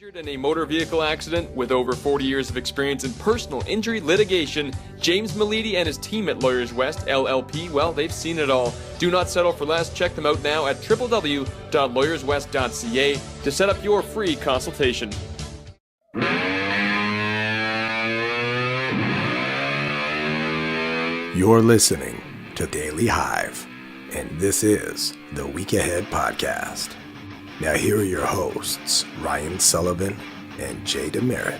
Injured in a motor vehicle accident with over 40 years of experience in personal injury litigation, James Milady and his team at Lawyers West LLP, well, they've seen it all. Do not settle for less. Check them out now at www.lawyerswest.ca to set up your free consultation. You're listening to Daily Hive, and this is the Week Ahead Podcast. Now here are your hosts, Ryan Sullivan and Jay DeMerit.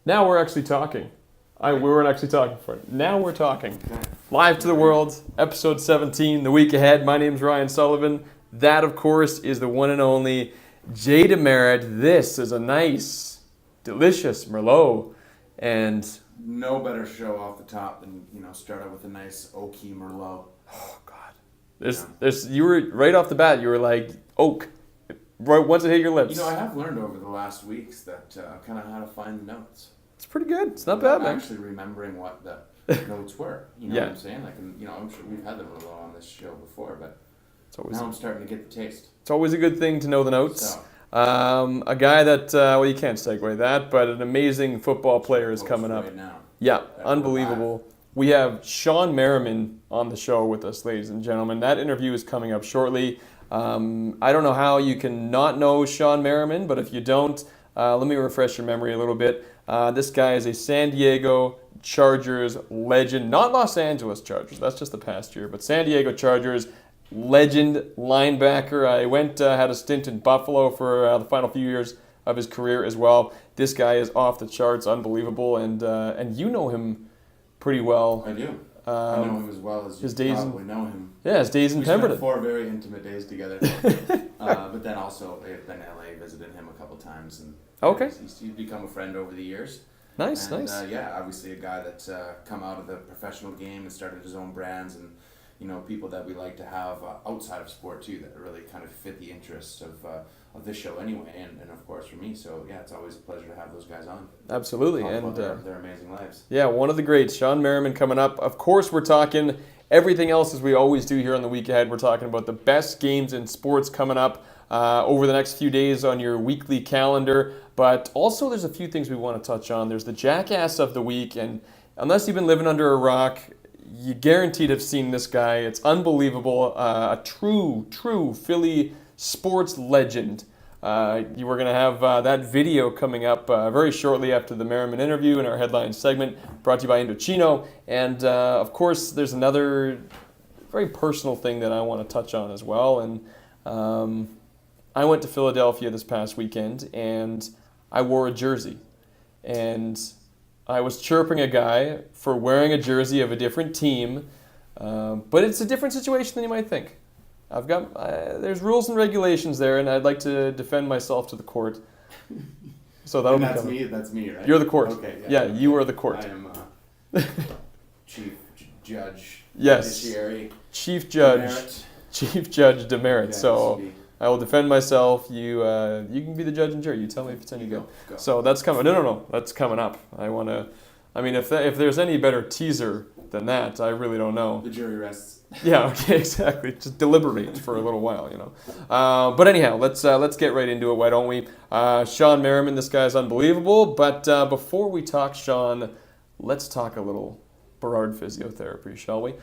Now we're actually talking. We weren't actually talking before. Now we're talking. Live to the world, episode 17, the week ahead. My name's Ryan Sullivan. That, of course, is the one and only Jay DeMerit. This is a nice, delicious Merlot. And no better show off the top than, start out with a nice oaky Merlot. Oh, God. You were, right off the bat, you were like, oak. Right once it hit your lips. I have learned over the last weeks that kind of how to find the notes. It's pretty good. It's not bad, man. I'm actually remembering what the notes were. What I'm saying? I'm sure we've had the Merlot on this show before, but now I'm starting to get the taste. It's always a good thing to know the notes. So, a guy that, you can't segue that, but an amazing football player is coming up. Right now. Yeah, unbelievable. We have Shawne Merriman on the show with us, ladies and gentlemen. That interview is coming up shortly. I don't know how you can not know Shawne Merriman, but if you don't, let me refresh your memory a little bit. This guy is a San Diego Chargers legend, not Los Angeles Chargers, that's just the past year, but San Diego Chargers legend linebacker. I had a stint in Buffalo for the final few years of his career as well. This guy is off the charts, unbelievable, and you know him pretty well. I do. I know him as well as you probably know him. Yeah, his days in Pemberton. We spent 4 very intimate days together. But then also, I've been in LA, visited him a couple times. And okay. He's become a friend over the years. Nice. Obviously a guy that's come out of the professional game and started his own brands and, people that we like to have outside of sport too that really kind of fit the interests of this show anyway and of course for me. So yeah, it's always a pleasure to have those guys on. Absolutely. And their amazing lives. Yeah, one of the greats, Shawne Merriman, coming up. Of course, we're talking everything else as we always do here on the week ahead. We're talking about the best games in sports coming up over the next few days on your weekly calendar. But also there's a few things we want to touch on. There's the Jackass of the week, and unless you've been living under a rock, you guaranteed have seen this guy. It's unbelievable. A true Philly sports legend. You were going to have that video coming up very shortly after the Merriman interview in our headline segment, brought to you by Indochino. And, of course, there's another very personal thing that I want to touch on as well. And I went to Philadelphia this past weekend, and I wore a jersey. And I was chirping a guy for wearing a jersey of a different team. But it's a different situation than you might think. I've got there's rules and regulations there, and I'd like to defend myself to the court. So that'll be That's me, right? You're the court. Okay. Yeah, you are the court. I am chief judge. Yes. Judiciary. Chief judge. DeMerit. Chief Judge DeMerit. Yeah, so I will defend myself. You can be the judge and jury. You tell me if it's any good. Go. So that's coming. No. That's coming up. If there's any better teaser than that, I really don't know. The jury rests. Yeah, okay, exactly. Just deliberate for a little while, But anyhow, let's get right into it, why don't we? Shawne Merriman, this guy's unbelievable. But before we talk Shawne, let's talk a little Burrard physiotherapy, shall we?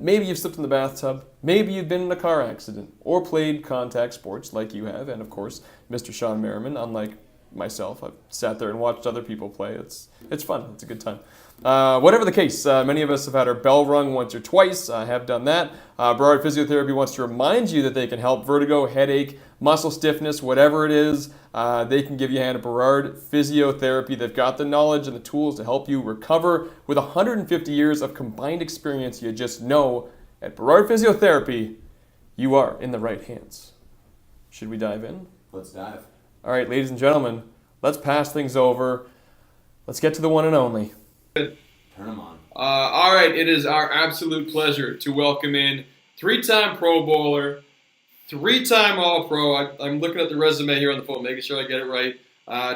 Maybe you've slipped in the bathtub. Maybe you've been in a car accident or played contact sports like you have. And of course, Mr. Shawne Merriman, unlike myself, I've sat there and watched other people play. It's fun. It's a good time. Whatever the case, many of us have had our bell rung once or twice. I have done that. Burrard Physiotherapy wants to remind you that they can help vertigo, headache, muscle stiffness, whatever it is. They can give you a hand at Burrard Physiotherapy. They've got the knowledge and the tools to help you recover. With 150 years of combined experience, you just know at Burrard Physiotherapy, you are in the right hands. Should we dive in? Let's dive. All right, ladies and gentlemen, let's pass things over. Let's get to the one and only. Turn them on. All right, it is our absolute pleasure to welcome in 3-time Pro Bowler, Three-time All-Pro. I'm looking at the resume here on the phone, making sure I get it right.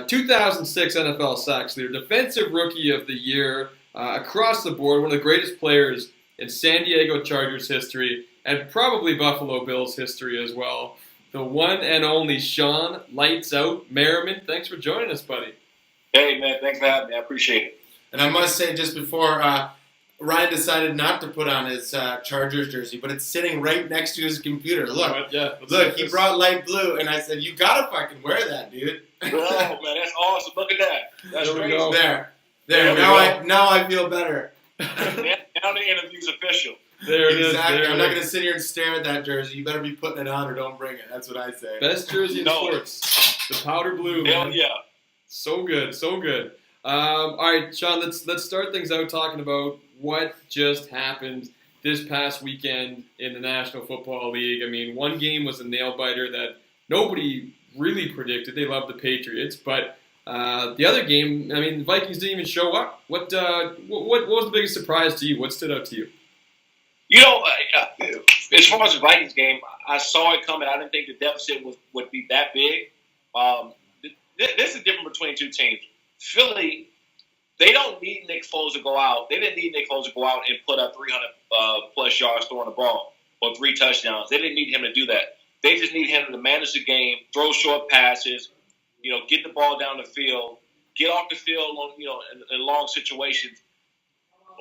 2006 NFL sacks leader, Defensive Rookie of the Year, across the board, one of the greatest players in San Diego Chargers history, and probably Buffalo Bills history as well. The one and only Shawne "Lights Out" Merriman. Thanks for joining us, buddy. Hey, man, thanks for having me. I appreciate it. And I must say, just before Ryan decided not to put on his Chargers jersey, but it's sitting right next to his computer. Look, look, he brought light blue, and I said, "You gotta fucking wear that, dude." Oh man, that's awesome. Look at that. That's There we crazy. go. There. There we Now I feel better. Now the interview's official. There it is. Exactly. There I'm it not is. gonna sit here and stare at that jersey. You better be putting it on or don't bring it. That's what I say. Best jersey in No. sports. The powder blue. Hell Man. yeah. So good, so good. All right, Shawne, let's start things out talking about what just happened this past weekend in the National Football League. I mean, one game was a nail-biter that nobody really predicted. They loved the Patriots, but the other game, I mean, the Vikings didn't even show up. What was the biggest surprise to you? What stood out to you? You know, as far as the Vikings game, I saw it coming. I didn't think the deficit would be that big. This is different between two teams. Philly, they don't need Nick Foles to go out. They didn't need Nick Foles to go out and put up 300-plus yards throwing the ball or 3 touchdowns. They didn't need him to do that. They just need him to manage the game, throw short passes, get the ball down the field, get off the field in long situations.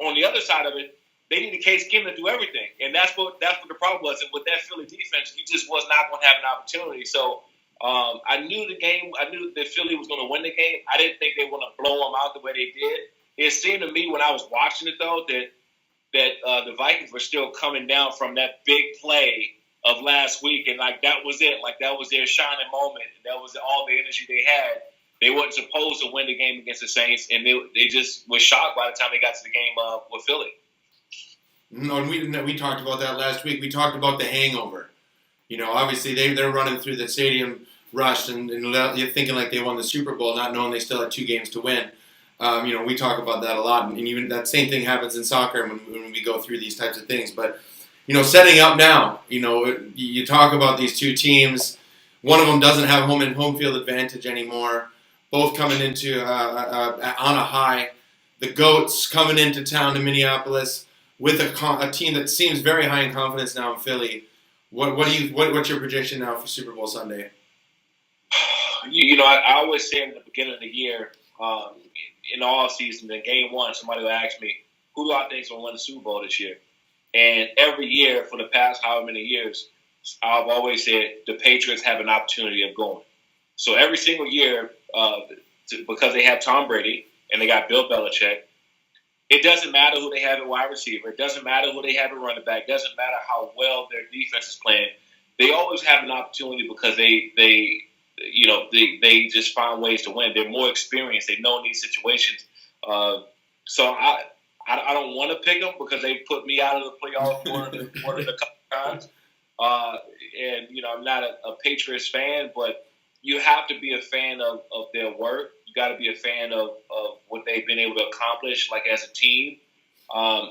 On the other side of it, they need Case Keenum to do everything, and that's what the problem was. And with that Philly defense, he just was not going to have an opportunity. So I knew that Philly was going to win the game. I didn't think they were going to blow them out the way they did. It seemed to me when I was watching it, though, that the Vikings were still coming down from that big play of last week, and that was it. That was their shining moment. That was all the energy they had. They weren't supposed to win the game against the Saints, and they just were shocked by the time they got to the game with Philly. No, and we talked about that last week. We talked about the hangover. Obviously they're running through the stadium rushed and you're thinking like they won the Super Bowl, not knowing they still had 2 games to win. We talk about that a lot, and even that same thing happens in soccer when we go through these types of things. But setting up now, you talk about these two teams. One of them doesn't have home field advantage anymore. Both coming into on a high. The Goats coming into town to Minneapolis with a team that seems very high in confidence now in Philly. What's your prediction now for Super Bowl Sunday? I always say in the beginning of the year, in the off season, in game 1, somebody will ask me, "Who do I think is going to win the Super Bowl this year?" And every year for the past however many years, I've always said the Patriots have an opportunity of going. So every single year, because they have Tom Brady and they got Bill Belichick, it doesn't matter who they have at wide receiver. It doesn't matter who they have at running back. It doesn't matter how well their defense is playing. They always have an opportunity because they just find ways to win. They're more experienced. They know in these situations. So I don't want to pick them because they put me out of the playoff one of the couple times. And I'm not a Patriots fan, but you have to be a fan of their work. You got to be a fan of what they've been able to accomplish, as a team.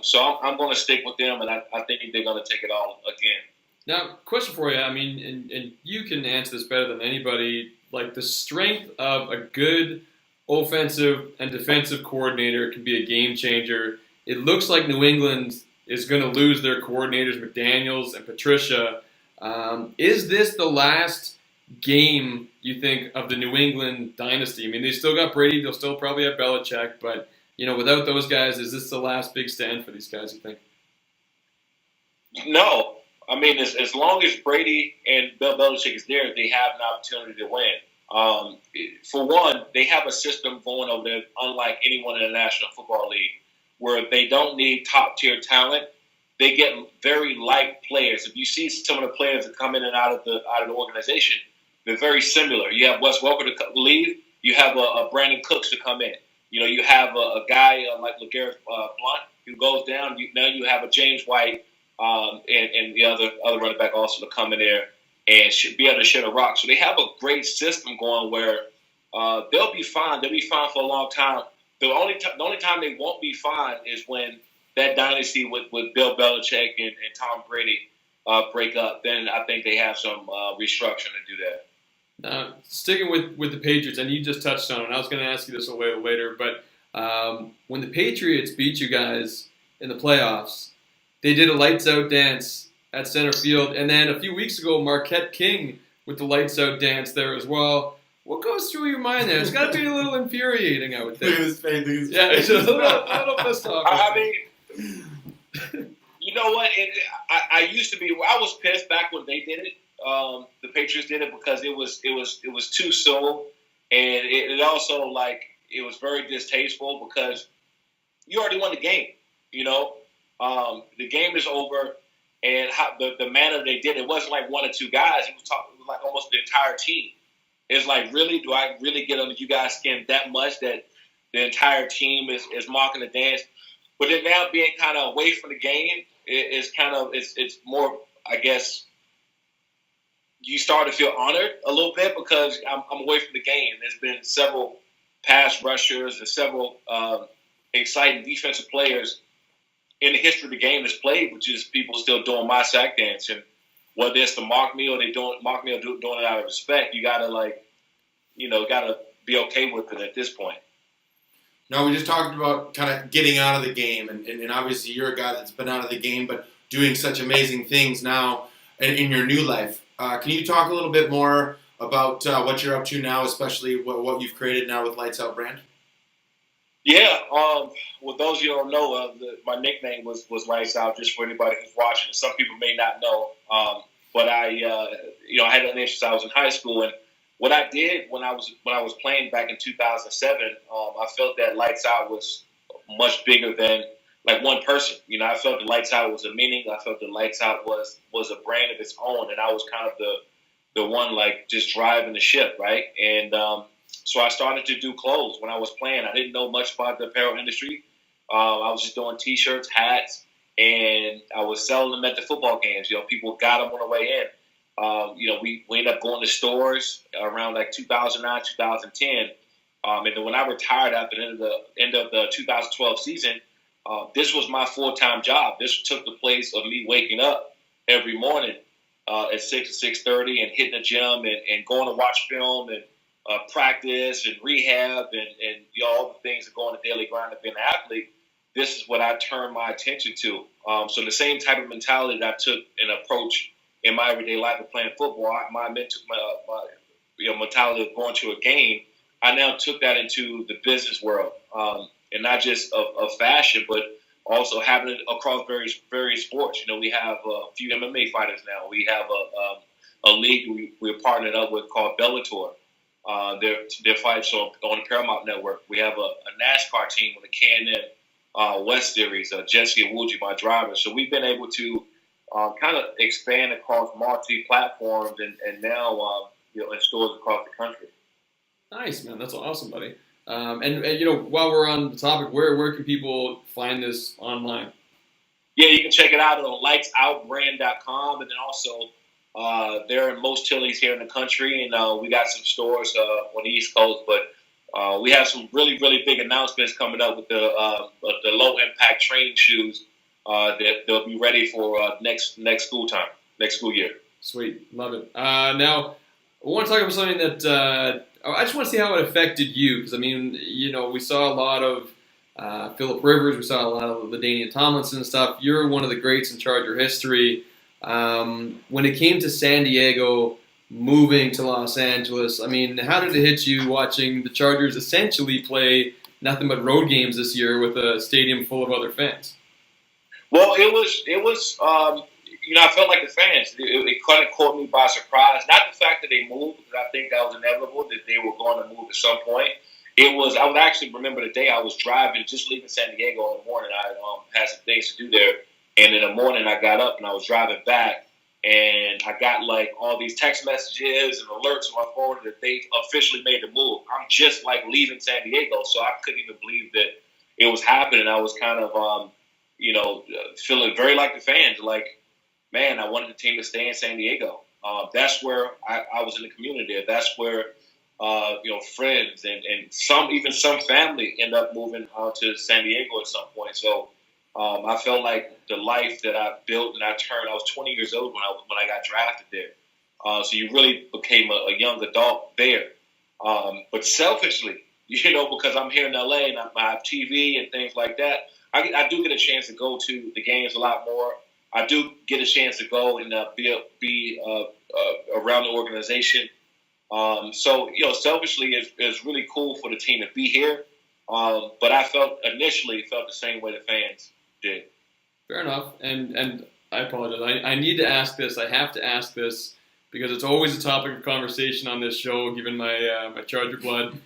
So I'm going to stick with them, and I think they're going to take it all again. Now, question for you. I mean, and you can answer this better than anybody. The strength of a good offensive and defensive coordinator can be a game changer. It looks like New England is going to lose their coordinators, McDaniels and Patricia. Is this the last game, you think, of the New England dynasty? I mean, they still got Brady. They'll still probably have Belichick. But, without those guys, is this the last big stand for these guys, you think? No. I mean, as long as Brady and Bill Belichick is there, they have an opportunity to win. For one, they have a system going over there unlike anyone in the National Football League, where they don't need top-tier talent. They get very light players. If you see some of the players that come in and out of the organization, they're very similar. You have Wes Welker to leave. You have a Brandon Cooks to come in. You have a guy like LeGarrette Blount who goes down. Now you have a James White and the other running back also to come in there and should be able to share the rock. So they have a great system going where they'll be fine. They'll be fine for a long time. The only time they won't be fine is when that dynasty with Bill Belichick and Tom Brady break up, then I think they have some restructuring to do that. Now, sticking with the Patriots, and you just touched on it, I was going to ask you this a little later, but when the Patriots beat you guys in the playoffs, they did a lights out dance at center field, and then a few weeks ago, Marquette King with the lights out dance there as well. What goes through your mind there? It's got to be a little infuriating, I would think. Look at his face. Yeah, it's a little pissed off. I mean, you know what? I used to be. I was pissed back when they did it. The Patriots did it because it was too soon, and it also like it was very distasteful because you already won the game. You know, the game is over, and the manner they did it wasn't like one or two guys. It was like almost the entire team. It's like, really, do I really get under you guys' skin that much that the entire team is marking the dance? But then now being kind of away from the game, it's more, I guess, you start to feel honored a little bit because I'm away from the game. There's been several pass rushers and several exciting defensive players in the history of the game that's played, which is people still doing my sack dance. And whether it's to mock me or they don't mock me or doing it out of respect, you gotta gotta be okay with it at this point. No, we just talked about kind of getting out of the game, and obviously you're a guy that's been out of the game, but doing such amazing things now in your new life. Can you talk a little bit more about what you're up to now, especially what you've created now with Lights Out brand? Yeah, well, those of you who don't know, my nickname was Lights Out, just for anybody who's watching. Some people may not know, but I had an interest. I was in high school, and what I did when I was playing back in 2007, I felt that Lights Out was much bigger than like one person. You know, I felt that Lights Out was a meaning. I felt that Lights Out was a brand of its own, and I was kind of the one like just driving the ship, right? And so I started to do clothes when I was playing. I didn't know much about the apparel industry. I was just doing T-shirts, hats, and I was selling them at the football games. You know, people got them on the way in. We ended up going to stores around like 2009, 2010. And then when I retired after the end of the 2012 season, this was my full-time job. This took the place of me waking up every morning at 6 to 6:30 and hitting the gym and going to watch film and practice and rehab and all the things that go on the daily grind of being an athlete. This is what I turned my attention to. So the same type of mentality that I took and approach in my everyday life of playing football, my mentality of going to a game, I now took that into the business world, and not just of fashion, but also having it across various sports. You know, we have a few MMA fighters now. We have a league we're partnered up with called Bellator. Their fights on the Paramount Network. We have a NASCAR team with the K&N West Series, Jesse Awuji, my driver. So we've been able to kind of expand across multi-platforms and now in stores across the country. Nice, man. That's awesome, buddy. And while we're on the topic, where can people find this online? Yeah, you can check it out on lightsoutbrand.com, and then also they're in most Tillies here in the country, and we got some stores on the East Coast. But we have some really, really big announcements coming up with the low-impact training shoes that they'll be ready for next school year. Sweet, love it. Now, I want to talk about something that I just want to see how it affected you, because I mean, we saw a lot of Phillip Rivers, we saw a lot of LaDainian Tomlinson and stuff. You're one of the greats in Charger history. When it came to San Diego moving to Los Angeles, I mean, how did it hit you watching the Chargers essentially play nothing but road games this year with a stadium full of other fans? Well, it was. I felt like the fans. It kind of caught me by surprise. Not the fact that they moved, because I think that was inevitable that they were going to move at some point. It was. I would actually remember the day I was driving, just leaving San Diego in the morning. I had some things to do there, and in the morning I got up and I was driving back, and I got like all these text messages and alerts on my phone that they officially made the move. I'm just like leaving San Diego, so I couldn't even believe that it was happening. I was kind of feeling very like the fans, like, man, I wanted the team to stay in San Diego. That's where I was in the community there. That's where, friends and some family end up moving to San Diego at some point. So I felt like the life that I built and I was 20 years old when I got drafted there. So you really became a young adult there. But selfishly, because I'm here in LA and I have TV and things like that, I do get a chance to go to the games a lot more. I do get a chance to go and be around the organization. So selfishly, it's really cool for the team to be here. But I initially felt the same way the fans did. Fair enough. And I apologize. I need to ask this. I have to ask this because it's always a topic of conversation on this show, given my my Charger blood.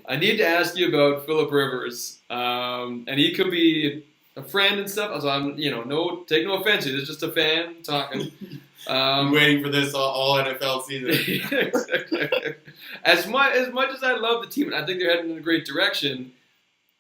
I need to ask you about Phillip Rivers. And he could be a friend and stuff. So I'm, take no offense. It's just a fan talking. I'm waiting for this all NFL season. As much as I love the team, and I think they're heading in a great direction,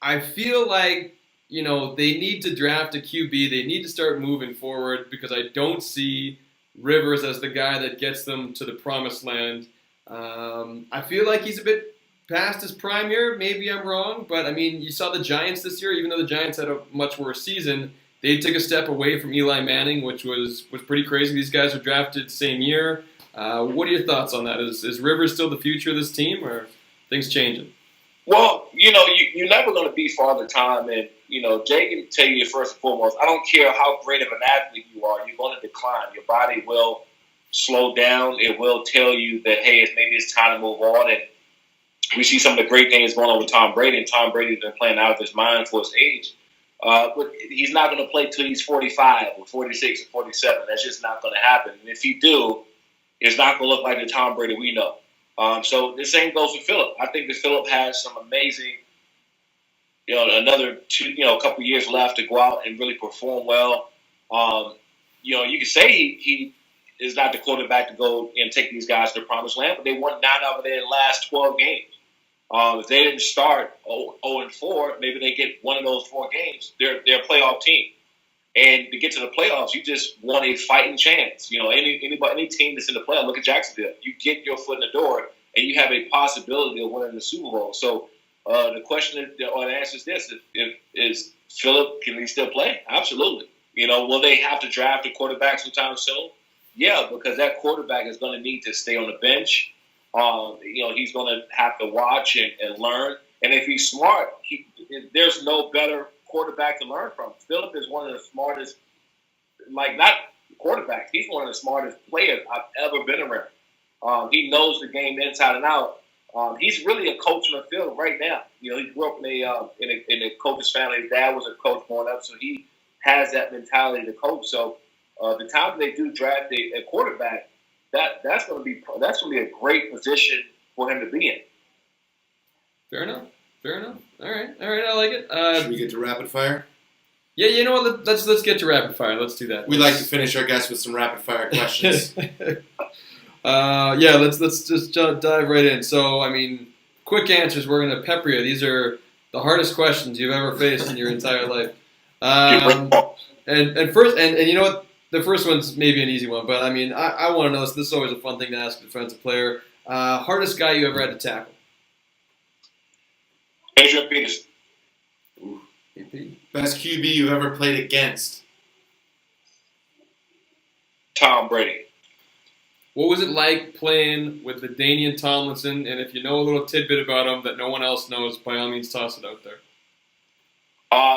I feel like, they need to draft a QB. They need to start moving forward because I don't see Rivers as the guy that gets them to the promised land. I feel like he's a bit past his prime here. Maybe I'm wrong, but I mean, you saw the Giants this year. Even though the Giants had a much worse season, they took a step away from Eli Manning, which was pretty crazy. These guys were drafted the same year. What are your thoughts on that? Is Rivers still the future of this team, or things changing? Well, you're never going to be Father Time, and Jay can tell you first and foremost. I don't care how great of an athlete you are, you're going to decline. Your body will slow down. It will tell you that maybe it's time to move on. And we see some of the great things going on with Tom Brady, and Tom Brady's been playing out of his mind for his age. But he's not going to play till he's 45 or 46 or 47. That's just not going to happen. And if he do, it's not going to look like the Tom Brady we know. So the same goes with Phillip. I think that Phillip has some amazing, another couple years left to go out and really perform well. You could say he is not the quarterback to go and take these guys to the promised land, but they won 9 out of their last 12 games. If they didn't start 0-4, maybe they get one of those 4 games. They're a playoff team. And to get to the playoffs, you just want a fighting chance. Any team that's in the playoffs, look at Jacksonville. You get your foot in the door, and you have a possibility of winning the Super Bowl. So the question or the answer is this: is Phillip, can he still play? Absolutely. Will they have to draft a quarterback sometime soon? Yeah, because that quarterback is going to need to stay on the bench. He's going to have to watch and learn. And if he's smart, there's no better quarterback to learn from. Phillip is one of the smartest, not quarterbacks. He's one of the smartest players I've ever been around. He knows the game inside and out. He's really a coach on the field right now. He grew up in a coach's family. His dad was a coach growing up, so he has that mentality to coach. So the time they do draft a quarterback, that's going to be a great position for him to be in. Fair enough. All right. I like it. Should we get to rapid fire? Yeah, you know what? Let's get to rapid fire. Let's do that. We like to finish our guests with some rapid fire questions. Let's just dive right in. So, I mean, quick answers. We're going to pepper you. These are the hardest questions you've ever faced in your entire life. And first, and you know what? The first one's maybe an easy one, but I mean, I want to know. This is always a fun thing to ask a defensive player. Hardest guy you ever had to tackle? Adrian Peterson. Ooh, AP. Best QB you've ever played against? Tom Brady. What was it like playing with LaDainian Tomlinson? And if you know a little tidbit about him that no one else knows, by all means, toss it out there.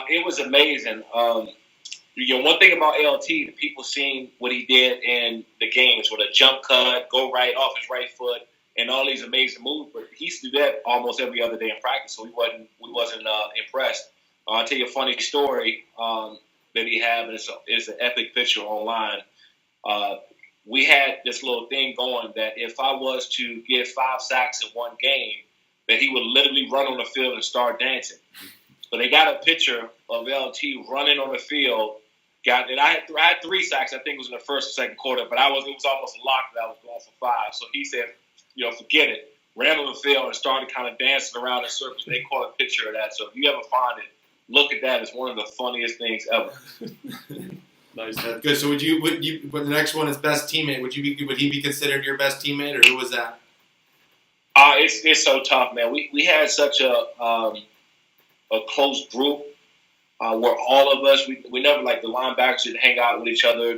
It was amazing. One thing about LT, the people seeing what he did in the games with a jump cut, go right off his right foot, and all these amazing moves. But he used to do that almost every other day in practice, so we wasn't impressed. I'll tell you a funny story that he had, and it's an epic picture online. We had this little thing going that if I was to get 5 sacks in one game, that he would literally run on the field and start dancing. So they got a picture of LT running on the field. I had 3 sacks. I think it was in the first or second quarter, but it was almost locked that I was going for 5. So he said, forget it. Ran on the field and started kind of dancing around in circles. They call a picture of that. So if you ever find it, look at that. It's one of the funniest things ever. Nice. That's good. So would the next one is best teammate? Would he be considered your best teammate, or who was that? It's so tough, man. We had such a close group. where all of us, we never, like, the linebackers didn't hang out with each other,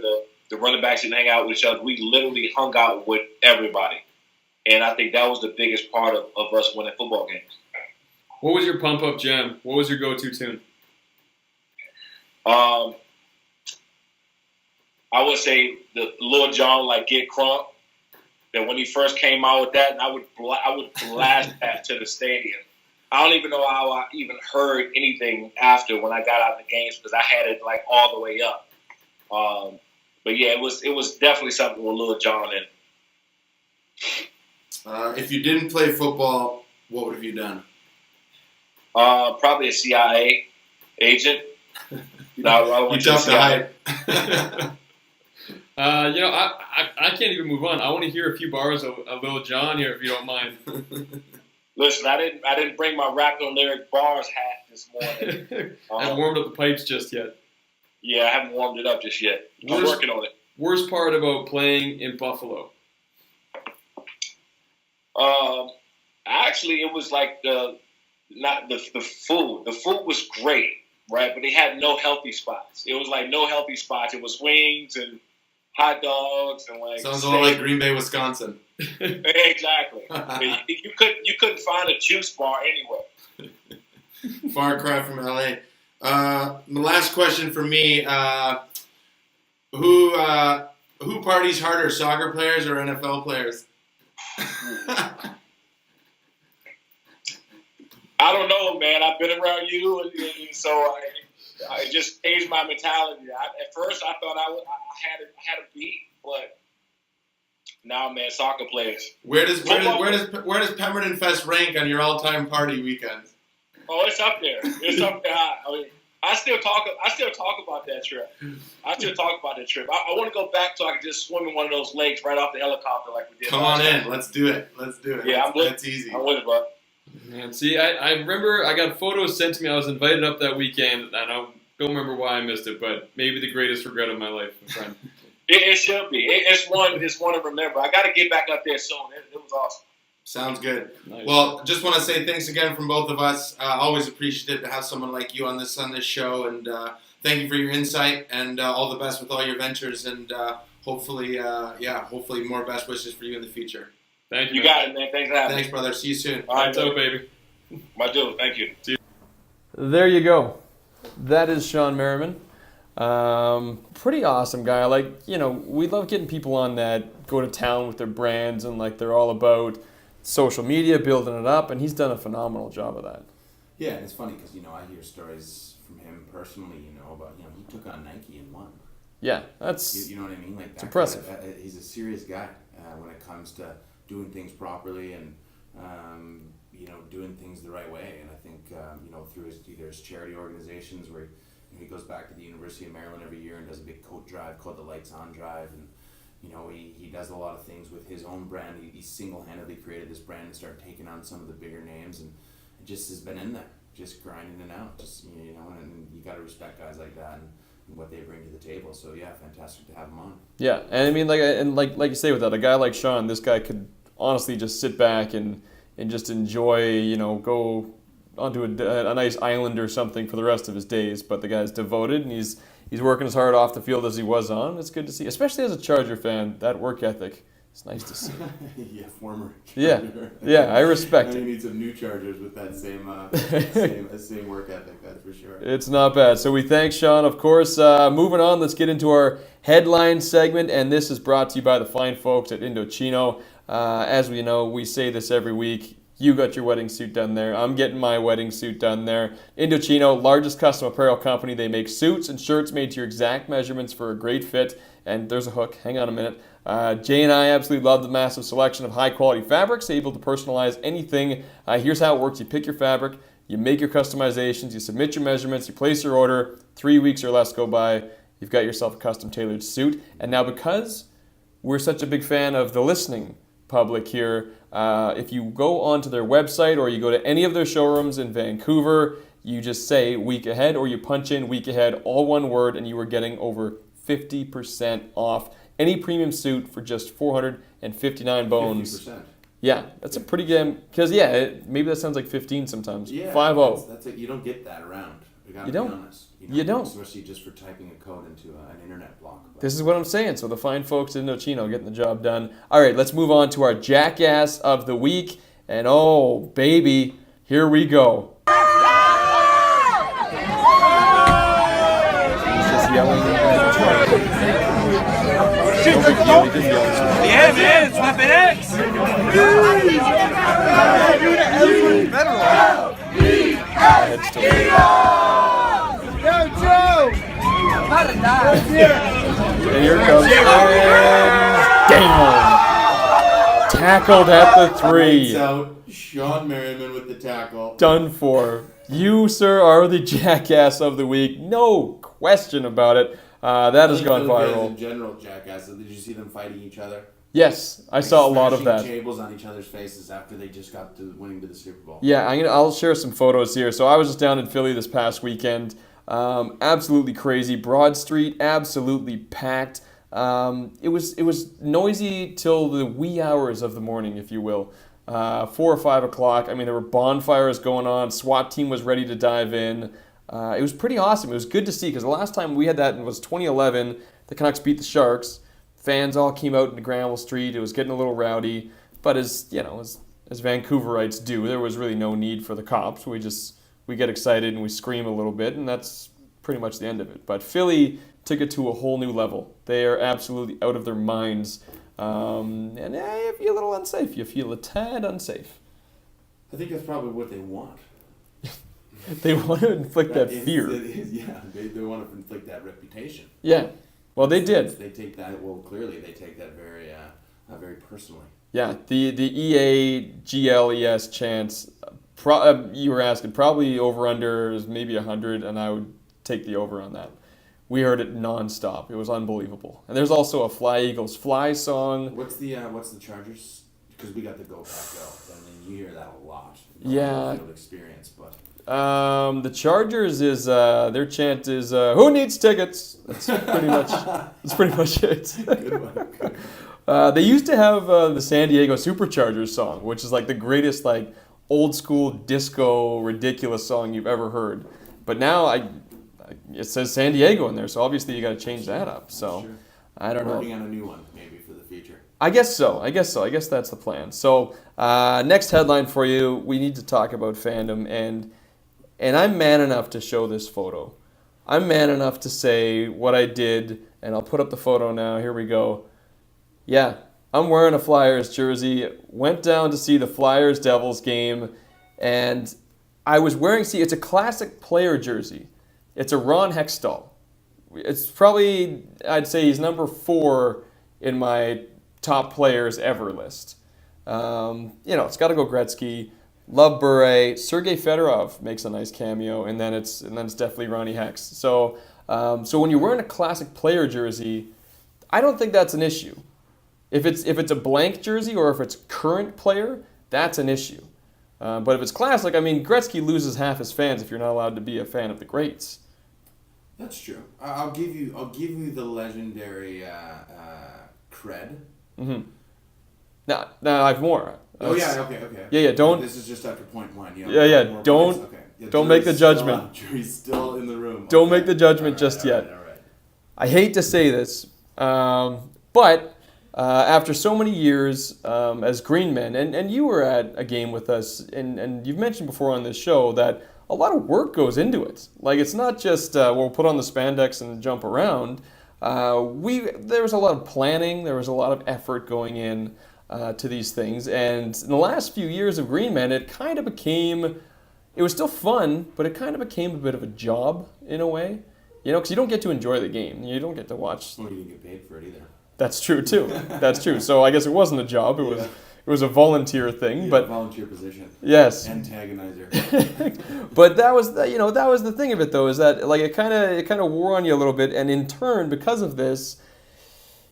the running backs didn't hang out with each other. We literally hung out with everybody. And I think that was the biggest part of us winning football games. What was your pump-up jam? What was your go-to tune? I would say the Lil Jon, like, Get Crunk. That when he first came out with that, and I would blast that to the stadium. I don't even know how I even heard anything after when I got out of the games because I had it, like, all the way up. But yeah, it was definitely something with Lil Jon in. If you didn't play football, what would have you done? Probably a CIA agent. No, You jumped the hype. I can't even move on. I want to hear a few bars of Lil Jon here, if you don't mind. Listen, I didn't bring my rapping lyric bars hat this morning. I haven't warmed up the pipes just yet. Yeah, I haven't warmed it up just yet. I'm working on it. Worst part about playing in Buffalo? Actually, it was like the food. The food was great, right? But they had no healthy spots. It was like no healthy spots. It was wings and hot dogs and like. Sounds a lot like Green Bay, Wisconsin. Exactly. You couldn't find a juice bar anywhere. Far cry from LA. The last question for me: Who parties harder, soccer players or NFL players? I don't know, man. I've been around you, and so I just changed my mentality. At first, I thought I had a beat, but now, man, soccer players. Where does Pemberton Fest rank on your all-time party weekends? Oh, it's up there. It's up there. I still talk about that trip. I want to go back so I can just swim in one of those lakes right off the helicopter like we did. Come on in. Let's do it. Yeah, that's easy. I'm with it, bro. Man, see, I remember I got photos sent to me. I was invited up that weekend, and I don't remember why I missed it, but maybe the greatest regret of my life, my friend. It should be. It's one to remember. I got to get back up there soon. It was awesome. Sounds good. Nice. Well, just want to say thanks again from both of us. Always appreciative to have someone like you on this show, and thank you for your insight, and all the best with all your ventures, and hopefully more best wishes for you in the future. Thank you. You got it, man. Thanks for having me. Thanks, brother. See you soon. All right, so, baby. My dude. Thank you. There you go. That is Shawne Merriman. Pretty awesome guy. We love getting people on that go to town with their brands and like they're all about social media, building it up, and he's done a phenomenal job of that. Yeah, and it's funny because I hear stories from him personally. About he took on Nike and won. Yeah, that's you know what I mean. Like it's impressive. He's a serious guy when it comes to doing things properly and doing things the right way. And I think through his charity organizations where he goes back to the University of Maryland every year and does a big coat drive called the Lights On Drive, and he does a lot of things with his own brand. He single-handedly created this brand and started taking on some of the bigger names, and it just has been in there, just grinding it out. Just and you got to respect guys like that and what they bring to the table. So yeah, fantastic to have him on. Yeah, and I mean, like you say with that, a guy like Shawne, this guy could honestly just sit back and just enjoy, go onto a nice island or something for the rest of his days. But the guy's devoted, and he's working as hard off the field as he was on. It's good to see, especially as a Charger fan, that work ethic. It's nice to see. Yeah, former Charger. Yeah, I respect it. You need some new Chargers with that same work ethic, that's for sure. It's not bad. So we thank Shawne, of course. Moving on, let's get into our headline segment, and this is brought to you by the fine folks at Indochino. As we know, we say this every week. You got your wedding suit done there. I'm getting my wedding suit done there. Indochino, largest custom apparel company. They make suits and shirts made to your exact measurements for a great fit. And there's a hook. Hang on a minute. Jay and I absolutely love the massive selection of high-quality fabrics, able to personalize anything. Here's how it works. You pick your fabric, you make your customizations, you submit your measurements, you place your order. 3 weeks or less go by. You've got yourself a custom-tailored suit. And now because we're such a big fan of the listening public here, if you go onto their website or you go to any of their showrooms in Vancouver, you just say week ahead or you punch in week ahead, all one word, and you are getting over 50% off any premium suit for just 459 bones. 50%. Yeah, that's a pretty good, because maybe that sounds like 15 sometimes. Yeah, 5-0. that's you don't get that around. We gotta You be don't. honest. You don't. Especially just for typing a code into an internet block. But This is what I'm saying. So the fine folks in Indochino getting the job done. All right, let's move on to our Jackass of the Week. And oh, baby, here we go. Just yelling. Yeah, man, it's Weapon X. And here comes damn! Tackled at the 3. Lights out. Shawne Merriman with the tackle. Done for. You, sir, are the Jackass of the Week. No question about it. That has gone viral. In general, jackasses. Did you see them fighting each other? Yes, I saw a lot of that. Smashing tables on each other's faces after they just got to winning to the Super Bowl. Yeah, I'll share some photos here. So I was just down in Philly this past weekend. Absolutely crazy. Broad Street, absolutely packed. It was noisy till the wee hours of the morning, if you will. 4 or 5 o'clock. I mean, there were bonfires going on. SWAT team was ready to dive in. It was pretty awesome. It was good to see because the last time we had that was 2011. The Canucks beat the Sharks. Fans all came out into Granville Street. It was getting a little rowdy, but as Vancouverites do, there was really no need for the cops. We get excited and we scream a little bit, and that's pretty much the end of it. But Philly took it to a whole new level. They are absolutely out of their minds, and you feel a little unsafe. You feel a tad unsafe. I think that's probably what they want. They want to inflict that fear. Yeah, they want to inflict that reputation. Yeah. Well, they did. They take that. Well, clearly they take that very, very personally. Yeah, the EAGLES chants. You were asking probably over under is maybe 100, and I would take the over on that. We heard it nonstop. It was unbelievable. And there's also a Fly Eagles Fly song. What's the Chargers? Because we got the Go Pack Go. I mean, you hear that a lot. Yeah. Field experience, but. The Chargers is their chant is "Who needs tickets?" That's pretty much it. Good one. They used to have the San Diego Superchargers song, which is like the greatest like old school disco ridiculous song you've ever heard. But now it says San Diego in there, so obviously you got to change that up. So Sure. I don't know. Working on a new one maybe for the future. I guess so. I guess that's the plan. So next headline for you, we need to talk about fandom and I'm man enough to show this photo. I'm man enough to say what I did, and I'll put up the photo now. Here we go. Yeah, I'm wearing a Flyers jersey. Went down to see the Flyers-Devils game, and I was wearing, it's a classic player jersey. It's a Ron Hextall. It's probably, I'd say he's number 4 in my top players ever list. It's got to go Gretzky. Love Bure, Sergei Fedorov makes a nice cameo, and then it's definitely Ronnie Hex. So when you're wearing a classic player jersey, I don't think that's an issue. If it's a blank jersey or if it's current player, that's an issue. But if it's classic, I mean, Gretzky loses half his fans if you're not allowed to be a fan of the greats. That's true. I'll give you the legendary cred. Mm-hmm. Now I have more. Okay. Yeah. Don't. This is just after point 1. Don't make the judgment. Jury's still in the room. Don't make the judgment just yet. All right. I hate to say this, but after so many years as Green Men, and you were at a game with us, and you've mentioned before on this show that a lot of work goes into it. Like, it's not just we'll put on the spandex and jump around. There was a lot of planning. There was a lot of effort going in to these things. And in the last few years of Green Men, it kind of became, it was still fun, but it kind of became a bit of a job in a way. Because you don't get to enjoy the game. You don't get to watch. Well, you didn't get paid for it either. That's true too. That's true. So I guess it wasn't a job. It was a volunteer thing. But volunteer position. Yes. Antagonizer. But that was the thing of it though, is that like it kind of wore on you a little bit, and in turn, because of this,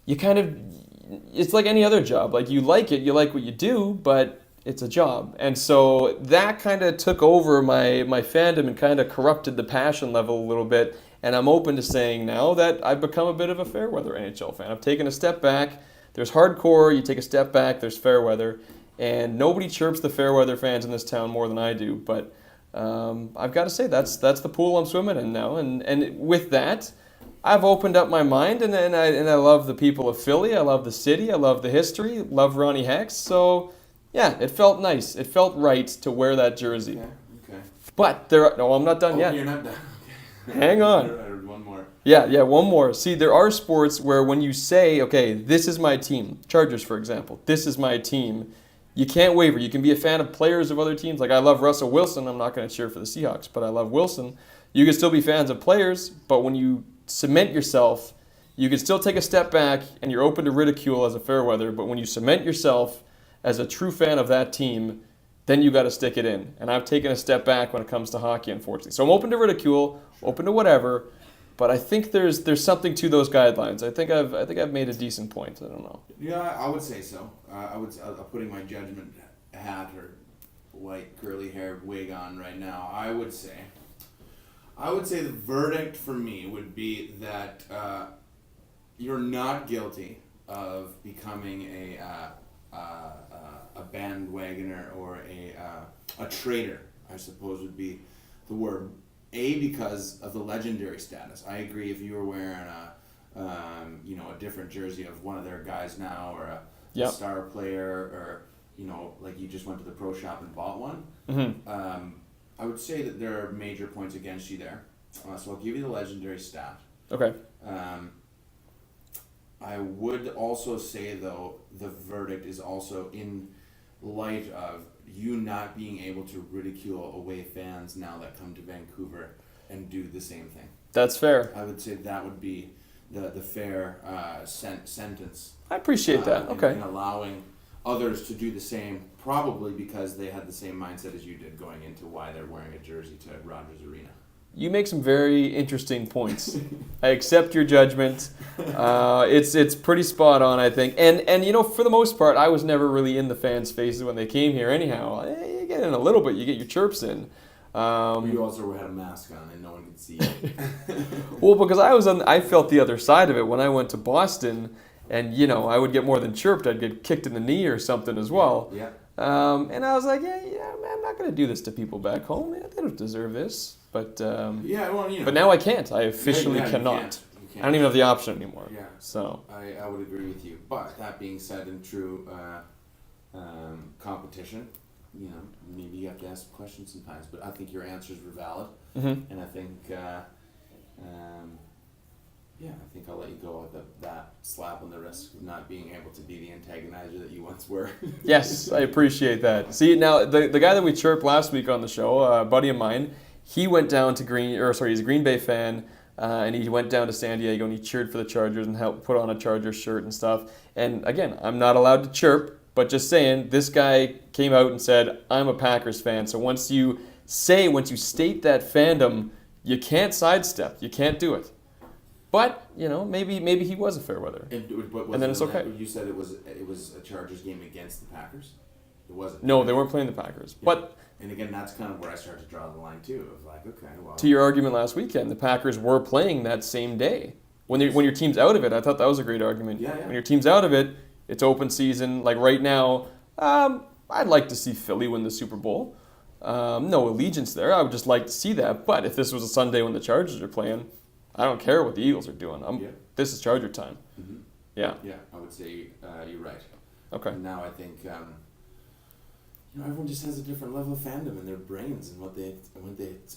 it's like any other job. Like you like it, you like what you do, but it's a job. And so that kind of took over my fandom and kind of corrupted the passion level a little bit. And I'm open to saying now that I've become a bit of a fair weather NHL fan. I've taken a step back. There's hardcore, you take a step back, there's fair weather. And nobody chirps the fair weather fans in this town more than I do. But I've got to say that's the pool I'm swimming in now, and with that, I've opened up my mind, and I love the people of Philly. I love the city. I love the history. Love Ronnie Hex. So, yeah, it felt nice. It felt right to wear that jersey. Okay. But I'm not done yet. You're not done. Okay. Hang on. One more. Yeah, one more. See, there are sports where when you say, okay, this is my team, Chargers, for example, this is my team, you can't waver. You can be a fan of players of other teams. Like, I love Russell Wilson. I'm not going to cheer for the Seahawks, but I love Wilson. You can still be fans of players, but when you cement yourself, you can still take a step back and you're open to ridicule as a fair weather, but when you cement yourself as a true fan of that team, then you got to stick it in. And I've taken a step back when it comes to hockey, unfortunately. So I'm open to ridicule, open to whatever, but I think there's something to those guidelines. I think I've made a decent point. I don't know. Yeah, I would say so. Putting my judgment hat or white curly haired wig on right now. I would say the verdict for me would be that you're not guilty of becoming a bandwagoner or a traitor, I suppose would be the word. Because of the legendary status. I agree if you were wearing a different jersey of one of their guys now, or a star player, or like you just went to the pro shop and bought one. Mm-hmm. I would say that there are major points against you there. So I'll give you the legendary stat. Okay. I would also say, though, the verdict is also in light of you not being able to ridicule away fans now that come to Vancouver and do the same thing. That's fair. I would say that would be the fair sentence. I appreciate that. Okay. In allowing others to do the same, probably because they had the same mindset as you did going into why they're wearing a jersey to Rogers Arena. You make some very interesting points. I accept your judgment. It's pretty spot on, I think. And for the most part, I was never really in the fans' faces when they came here. Anyhow, you get in a little bit. You get your chirps in. You also had a mask on and no one could see you. Well, because I felt the other side of it when I went to Boston, and I would get more than chirped. I'd get kicked in the knee or something as well. Yeah. And I was like, I'm not going to do this to people back home. Man, they don't deserve this. But but now I can't. I officially cannot. You can't. I don't even have the option anymore. Yeah. So I would agree with you. But that being said, in true competition, maybe you have to ask questions sometimes. But I think your answers were valid, and I think I think I'll let you go with that slap on the wrist of not being able to be the antagonizer that you once were. Yes, I appreciate that. See, now the guy that we chirped last week on the show, a buddy of mine. He went down to he's a Green Bay fan, and he went down to San Diego and he cheered for the Chargers and helped put on a Chargers shirt and stuff. And again, I'm not allowed to chirp, but just saying, this guy came out and said, I'm a Packers fan. So once you state that fandom, you can't sidestep. You can't do it. But, maybe he was a fair weather. And then it's okay. You said it was a Chargers game against the Packers? It wasn't. No, they weren't playing the Packers. Yeah. But and again, that's kind of where I started to draw the line too. Of like, okay, well. To your argument last weekend, the Packers were playing that same day. When your team's out of it, I thought that was a great argument. Yeah. When your team's out of it, it's open season. Like right now, I'd like to see Philly win the Super Bowl. No allegiance there. I would just like to see that. But if this was a Sunday when the Chargers are playing, I don't care what the Eagles are doing. This is Charger time. Mm-hmm. Yeah. Yeah, I would say you're right. Okay. And now I think everyone just has a different level of fandom in their brains and what they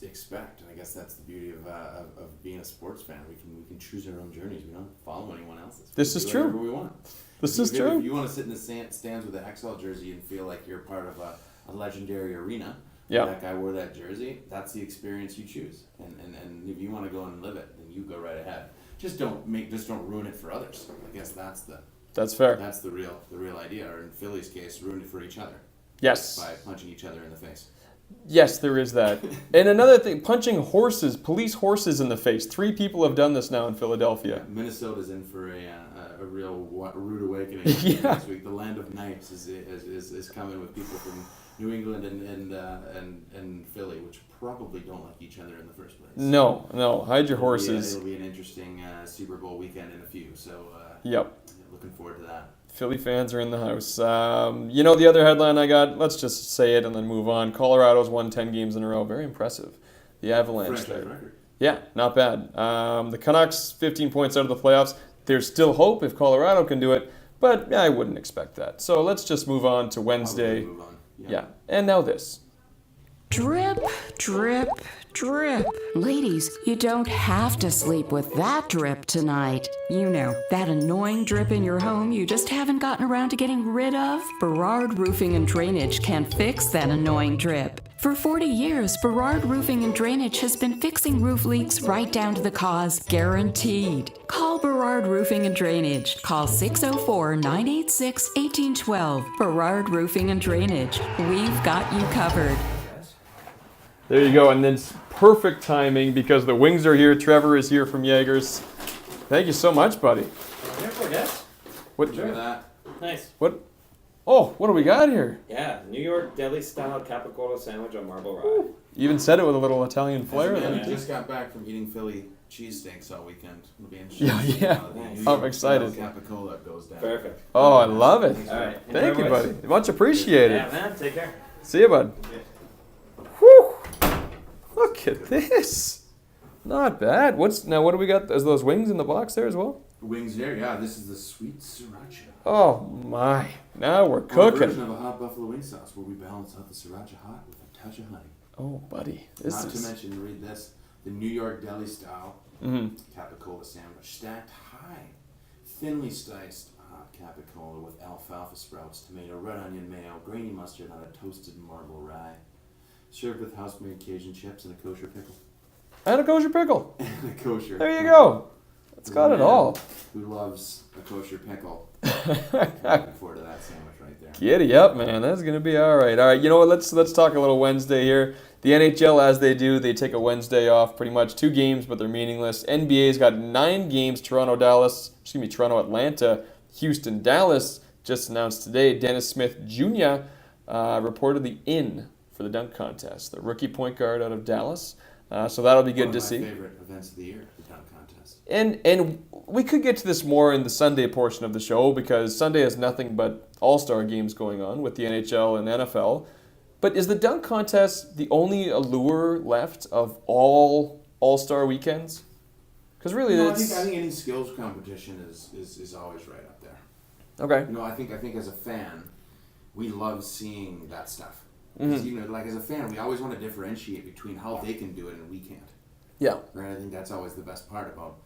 expect. And I guess that's the beauty of being a sports fan. We can choose our own journeys. We don't follow anyone else's. This is true. Whatever we want. This is true. If you want to sit in the stands with an XL jersey and feel like you're part of a legendary arena, that guy wore that jersey, that's the experience you choose. And if you want to go and live it, then you go right ahead. Just don't ruin it for others. I guess that's fair. That's the real idea. Or in Philly's case, ruin it for each other. Yes. By punching each other in the face. Yes, there is that. And another thing, punching police horses in the face. 3 people have done this now in Philadelphia. Yeah, Minnesota's in for a real rude awakening next week. The land of knives is coming with people from New England and Philly, which probably don't like each other in the first place. No, hide your horses. It'll be an interesting Super Bowl weekend in a few. So yep. Looking forward to that. Philly fans are in the house. The other headline I got, let's just say it and then move on. Colorado's won 10 games in a row. Very impressive. The Avalanche there. Record. Yeah, not bad. The Canucks, 15 points out of the playoffs. There's still hope if Colorado can do it, but I wouldn't expect that. So let's just move on to Wednesday. Move on. Yeah, and now this. Drip, drip, drip. Ladies, you don't have to sleep with that drip tonight. You know, that annoying drip in your home you just haven't gotten around to getting rid of? Berard Roofing and Drainage can fix that annoying drip. For 40 years, Berard Roofing and Drainage has been fixing roof leaks right down to the cause, guaranteed. Call Berard Roofing and Drainage. Call 604-986-1812. Berard Roofing and Drainage. We've got you covered. There you go, and then it's perfect timing because the Wings are here. Trevor is here from Jaegers. Thank you so much, buddy. Careful, guys. What? Enjoy that. Nice. What? Oh, what do we got here? Yeah, New York deli-style capicola sandwich on marble rye. You even said it with a little Italian flair. Yeah, There. we just got back from eating Philly cheesesteaks all weekend. It'll be Yeah, interesting. yeah. I'm excited. Capicola goes down. Perfect. Oh, I love it. All right. Thank you, Enjoy, buddy. boys. Much appreciated. Yeah, man. Take care. See you, bud. Whew. Look at this. Not bad. What do we got? Is those wings in the box there as well? Wings there, yeah. This is the sweet sriracha. Oh my. Now we're Our version cooking. of a hot buffalo wing sauce where we balance out the sriracha hot with a touch of honey. Oh, buddy. This Not to is mention, read this, the New York deli style capicola sandwich, stacked high, thinly sliced capicola with alfalfa sprouts, tomato, red onion mayo, grainy mustard on a toasted marble rye, served with house-made Cajun chips and a kosher pickle. and a kosher pickle. And a kosher. There you go. It's got it Man all. Who loves a kosher pickle? Looking forward to that sandwich right there. Giddy up, man. That's gonna be all right. All right. You know what? Let's talk a little Wednesday here. The NHL, as they do, they take a Wednesday off. Pretty much 2 games, but they're meaningless. NBA's got 9 games. Toronto, Atlanta, Houston, Dallas. Just announced today. Dennis Smith Jr. Reportedly in for the dunk contest. The rookie point guard out of Dallas. So that'll be good to see. One of my favorite events of the year, the dunk contest. And we could get to this more in the Sunday portion of the show because Sunday has nothing but all-star games going on with the NHL and NFL. But is the dunk contest the only allure left of all all-star weekends? Because really, No, I it's think any skills competition is always right up there. okay. You know, I think as a fan, we love seeing that stuff. Mm-hmm. 'Cause, you know, like as a fan, we always want to differentiate between how they can do it and we can't. Yeah, Right? I think that's always the best part about.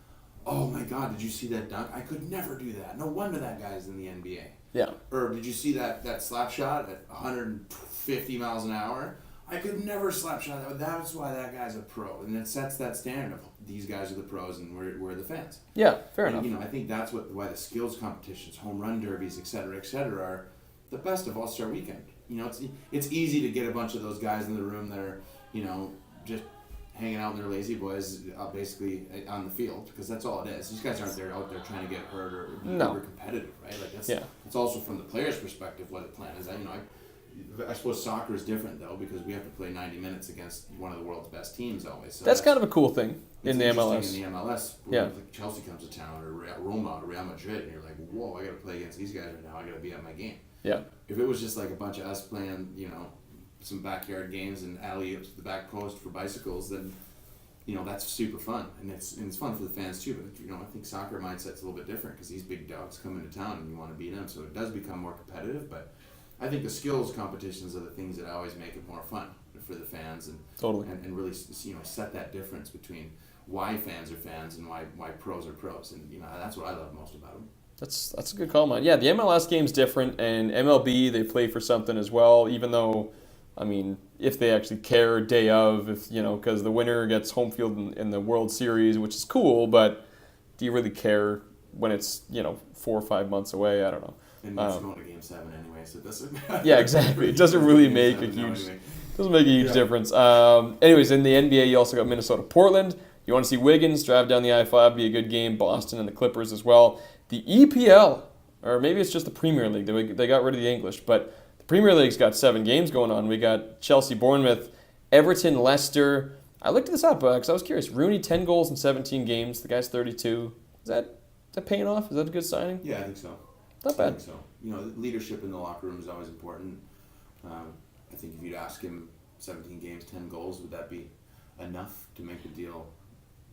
Oh my God! Did you see that dunk? I could never do that. No wonder that guy's in the NBA. yeah, Or did you see that slap shot at 150 miles an hour? I could never slap shot that. That's why that guy's a pro, and it sets that standard of these guys are the pros and we're the fans. yeah. Fair And, enough. you know, I think that's why the skills competitions, home run derbies, et cetera, are the best of All-Star Weekend. You know, it's easy to get a bunch of those guys in the room that are, you know, just hanging out in their lazy boys basically on the field, because that's all it is. These guys aren't out there trying to get hurt or be No. super competitive, right? Like that's Yeah. it's also from the player's perspective what the plan is. I suppose soccer is different though, because we have to play 90 minutes against one of the world's best teams always. So That's kind of a cool thing in the it's MLS. interesting in the MLS, Yeah. when like Chelsea comes to town, or Roma, or Real Madrid, and you're like, whoa, I got to play against these guys right now. I got to be at my game. Yeah, If it was just like a bunch of us playing, you know, some backyard games and alley-oops to the back post for bicycles, then, you know, that's super fun, and it's fun for the fans too. But you know, I think soccer mindset's a little bit different because these big dogs come into town and you want to beat them, so it does become more competitive. But I think the skills competitions are the things that always make it more fun for the fans, and Totally. and really, you know, set that difference between why fans are fans and why pros are pros, and you know, that's what I love most about them. that's a good call, man. Yeah, the MLS game's different, and MLB they play for something as well. Even though, I mean, if they actually care day of, if you know, because the winner gets home field in the World Series, which is cool, but do you really care when it's 4 or 5 months away? I don't know. And it's going to Game 7 anyway, so it doesn't matter. Yeah, exactly. It doesn't really Game make a 7 now huge anyway. doesn't make a huge Yeah. difference. Anyways, in the NBA, you also got Minnesota, Portland. You want to see Wiggins drive down the I-5, be a good game. Boston and the Clippers as well. The EPL, or maybe it's just the Premier League. They got rid of the English, but the Premier League's got 7 games going on. We got Chelsea, Bournemouth, Everton, Leicester. I looked this up because I was curious. Rooney, 10 goals in 17 games. The guy's 32. Is that paying off? Is that a good signing? Yeah, I think so. Not I bad. think so. Leadership in the locker room is always important. I think if you'd ask him 17 games, 10 goals, would that be enough to make the deal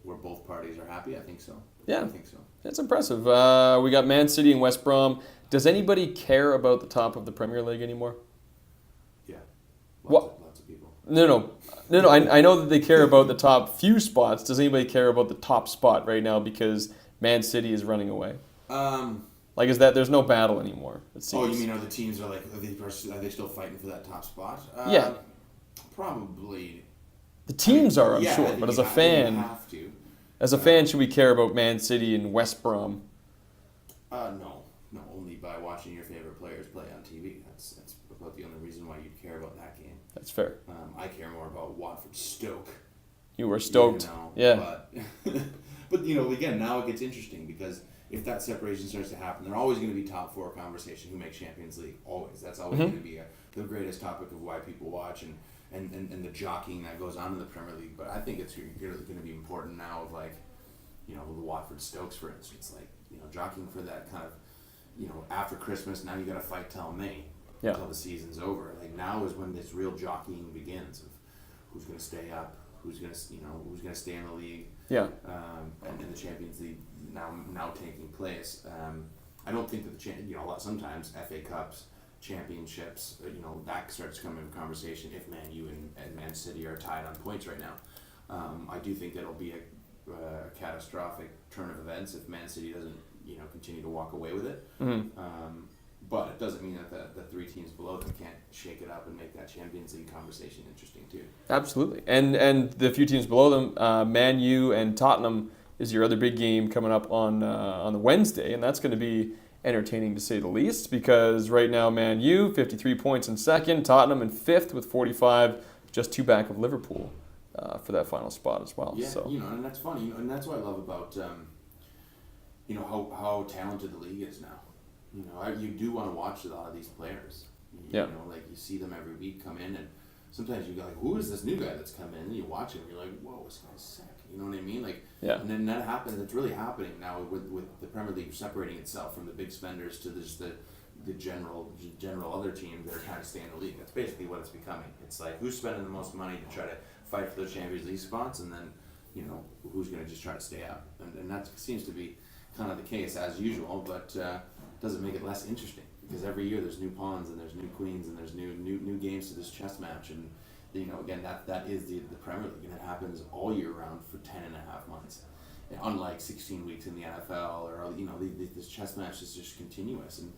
where both parties are happy? I think so. Yeah. I think so. That's impressive. We got Man City and West Brom. Does anybody care about the top of the Premier League anymore? Yeah. What? Lots of people. No. I know that they care about the top few spots. Does anybody care about the top spot right now because Man City is running away? Is that there's no battle anymore? It seems. Oh, you mean are the teams are they still fighting for that top spot? Yeah. Probably. The teams are, I'm Yeah, I sure, think but as you a have fan, to. as a fan, should we care about Man City and West Brom? No, only by watching your favorite players play on TV. That's about the only reason why you'd care about that game. That's fair. I care more about Watford Stoke. You were stoked. Yeah. But again, now it gets interesting because if that separation starts to happen, they're always going to be top four conversation. Who makes Champions League? Always. That's always going to be the greatest topic of why people watch and the jockeying that goes on in the Premier League. But I think it's really going to be important now of the Watford Stokes, for instance, jockeying for that kind of, after Christmas, now you got to fight till May, till the season's over. Now is when this real jockeying begins of who's going to stay up, who's going to stay in the league. Yeah. And the Champions League now taking place. I don't think that sometimes FA Cups, championships, that starts coming into conversation if Man U and Man City are tied on points right now. I do think that'll be a catastrophic turn of events if Man City doesn't continue to walk away with it. But it doesn't mean that the three teams below them can't shake it up and make that Champions League conversation interesting too. Absolutely. And the few teams below them, Man U and Tottenham is your other big game coming up on the Wednesday, and that's going to be entertaining to say the least because right now Man U, 53 points in second, Tottenham in fifth with 45, just two back of Liverpool for that final spot as well. Yeah, so. And that's funny, and that's what I love about how talented the league is now. You do want to watch a lot of these players. You see them every week come in, and sometimes you go who is this new guy that's come in? And you watch him, and you're like, whoa, this guy's sick. You know what I mean? And then that happens. It's really happening now with the Premier League separating itself from the big spenders to the general other teams that are trying to stay in the league. That's basically what it's becoming. It's who's spending the most money to try to fight for the Champions League spots, and then who's going to just try to stay up. And that seems to be kind of the case as usual, but doesn't make it less interesting because every year there's new pawns and there's new queens and there's new games to this chess match, and again that is the Premier League, and it happens all year round for 10 and a half months, unlike 16 weeks in the NFL or this chess match is just continuous, and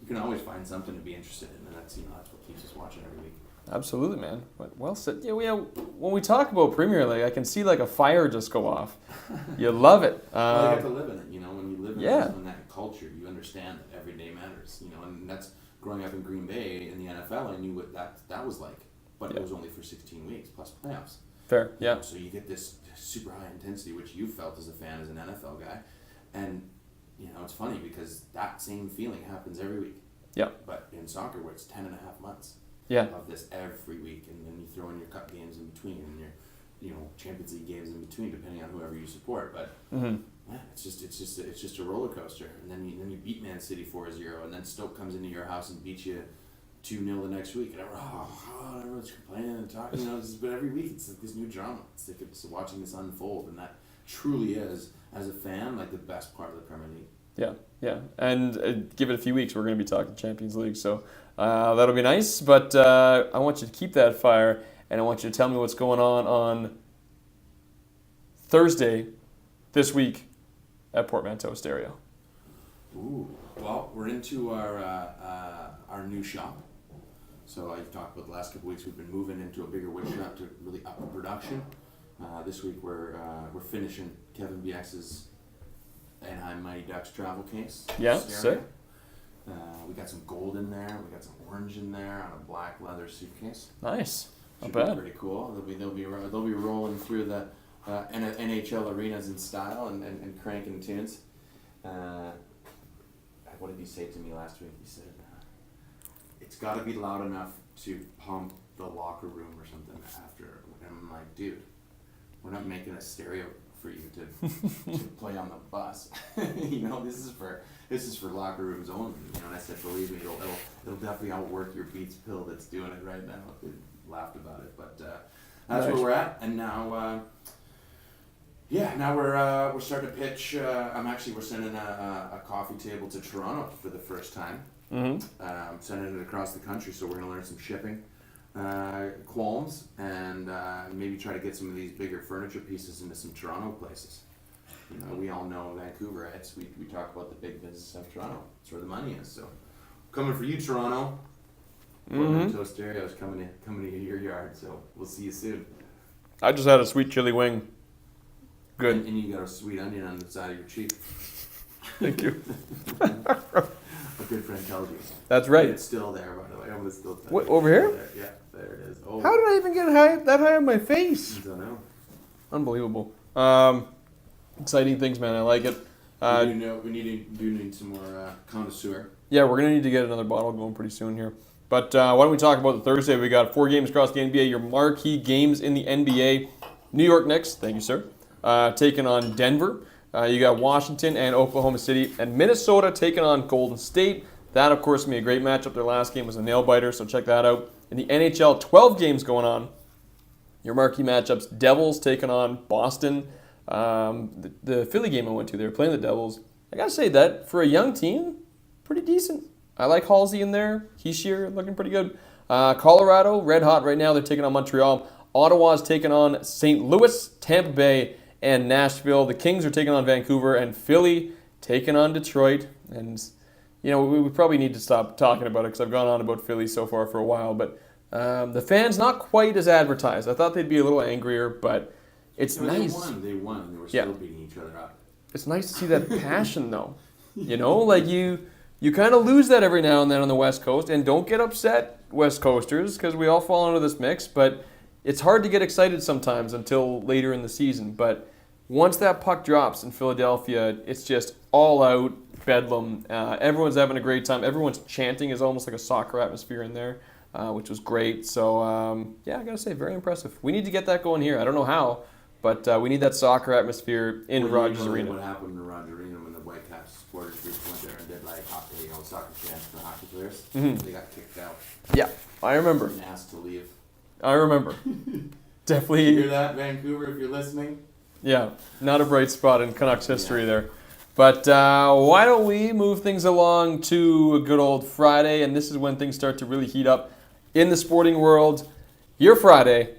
you can always find something to be interested in, and that's what keeps us watching every week. Absolutely, man. Well said. Yeah, when we talk about Premier League, I can see a fire just go off. You love it. Well, you get to live in it. When you live in that culture, you understand that every day matters. And that's growing up in Green Bay in the NFL. I knew what that was like, but it was only for 16 weeks plus playoffs. Fair. Yeah. So you get this super high intensity, which you felt as a fan, as an NFL guy, and it's funny because that same feeling happens every week. Yeah. But in soccer, where it's 10 and a half months. Yeah. Of this every week, and then you throw in your cup games in between, and your Champions League games in between, depending on whoever you support. But it's just a roller coaster. And then you beat Man City 4-0, and then Stoke comes into your house and beats you 2-0 the next week, and everyone's complaining and talking. But every week it's this new drama. It's watching this unfold, and that truly is, as a fan, the best part of the Premier League. Yeah. And give it a few weeks, we're going to be talking Champions League, so that'll be nice. But I want you to keep that fire, and I want you to tell me what's going on Thursday this week at Portmanteau Stereo. Ooh, well, we're into our new shop. So I've talked about the last couple of weeks. We've been moving into a bigger wood shop to really up the production. This week we're finishing Kevin BX's Anaheim Mighty Ducks travel case. Yeah, stereo. sick. We got some gold in there. We got some orange in there on a black leather suitcase. Nice. Not Should bad. be pretty cool. They'll be rolling through the NHL arenas in style and cranking tunes. What did he say to me last week? He said, "It's got to be loud enough to pump the locker room or something after." And I'm like, dude, we're not making a stereo for you to play on the bus. This is for locker rooms only. And I said, believe me, it'll definitely outwork your Beats pill that's doing it right now. They laughed about it, but that's where we're at. And now, now we're starting to pitch. We're sending a coffee table to Toronto for the first time. Mm-hmm. Sending it across the country, so we're gonna learn some shipping qualms and maybe try to get some of these bigger furniture pieces into some Toronto places. We all know Vancouverites. We talk about the big business of Toronto. That's where the money is. So, coming for you, Toronto. Portmanteau Stereo is coming to your yard. So we'll see you soon. I just had a sweet chili wing. Good. And you got a sweet onion on the side of your cheek. Thank you. A good friend tells you. That's right. It's still there, by the way. I'm gonna still tell what, you. over here? There. Yeah, there it is. Oh. How did I even get that high on my face? I don't know. Unbelievable. Exciting things, man. I like it. We need some more connoisseur. Yeah, we're going to need to get another bottle going pretty soon here. But why don't we talk about the Thursday? We got 4 games across the NBA. Your marquee games in the NBA. New York Knicks, thank you, sir, taking on Denver. You got Washington and Oklahoma City. And Minnesota taking on Golden State. That, of course, will be a great matchup. Their last game was a nail-biter, so check that out. In the NHL, 12 games going on. Your marquee matchups, Devils taking on Boston. The Philly game I went to, they were playing the Devils. I gotta say that for a young team, pretty decent. I like Halsey in there. Heishier looking pretty good. Colorado, red hot right now. They're taking on Montreal. Ottawa's taking on St. Louis, Tampa Bay, and Nashville. The Kings are taking on Vancouver, and Philly taking on Detroit. And we probably need to stop talking about it because I've gone on about Philly so far for a while. But the fans not quite as advertised. I thought they'd be a little angrier, but. It's nice. They won. They were still beating each other up. It's nice to see that passion, though. Like you kind of lose that every now and then on the West Coast. And don't get upset, West Coasters, because we all fall into this mix. But it's hard to get excited sometimes until later in the season. But once that puck drops in Philadelphia, it's just all out bedlam. Everyone's having a great time. Everyone's chanting. Is almost like a soccer atmosphere in there, which was great. So, I got to say, very impressive. We need to get that going here. I don't know how. But we need that soccer atmosphere in Rogers Arena. What happened in Rogers Arena when the Whitecaps supporters group went there and did soccer chants for hockey players? Mm-hmm. They got kicked out. Yeah, I remember. And asked to leave. I remember. Definitely. You hear that, Vancouver, if you're listening? Yeah, not a bright spot in Canucks history there. But why don't we move things along to a good old Friday? And this is when things start to really heat up in the sporting world. Your Friday.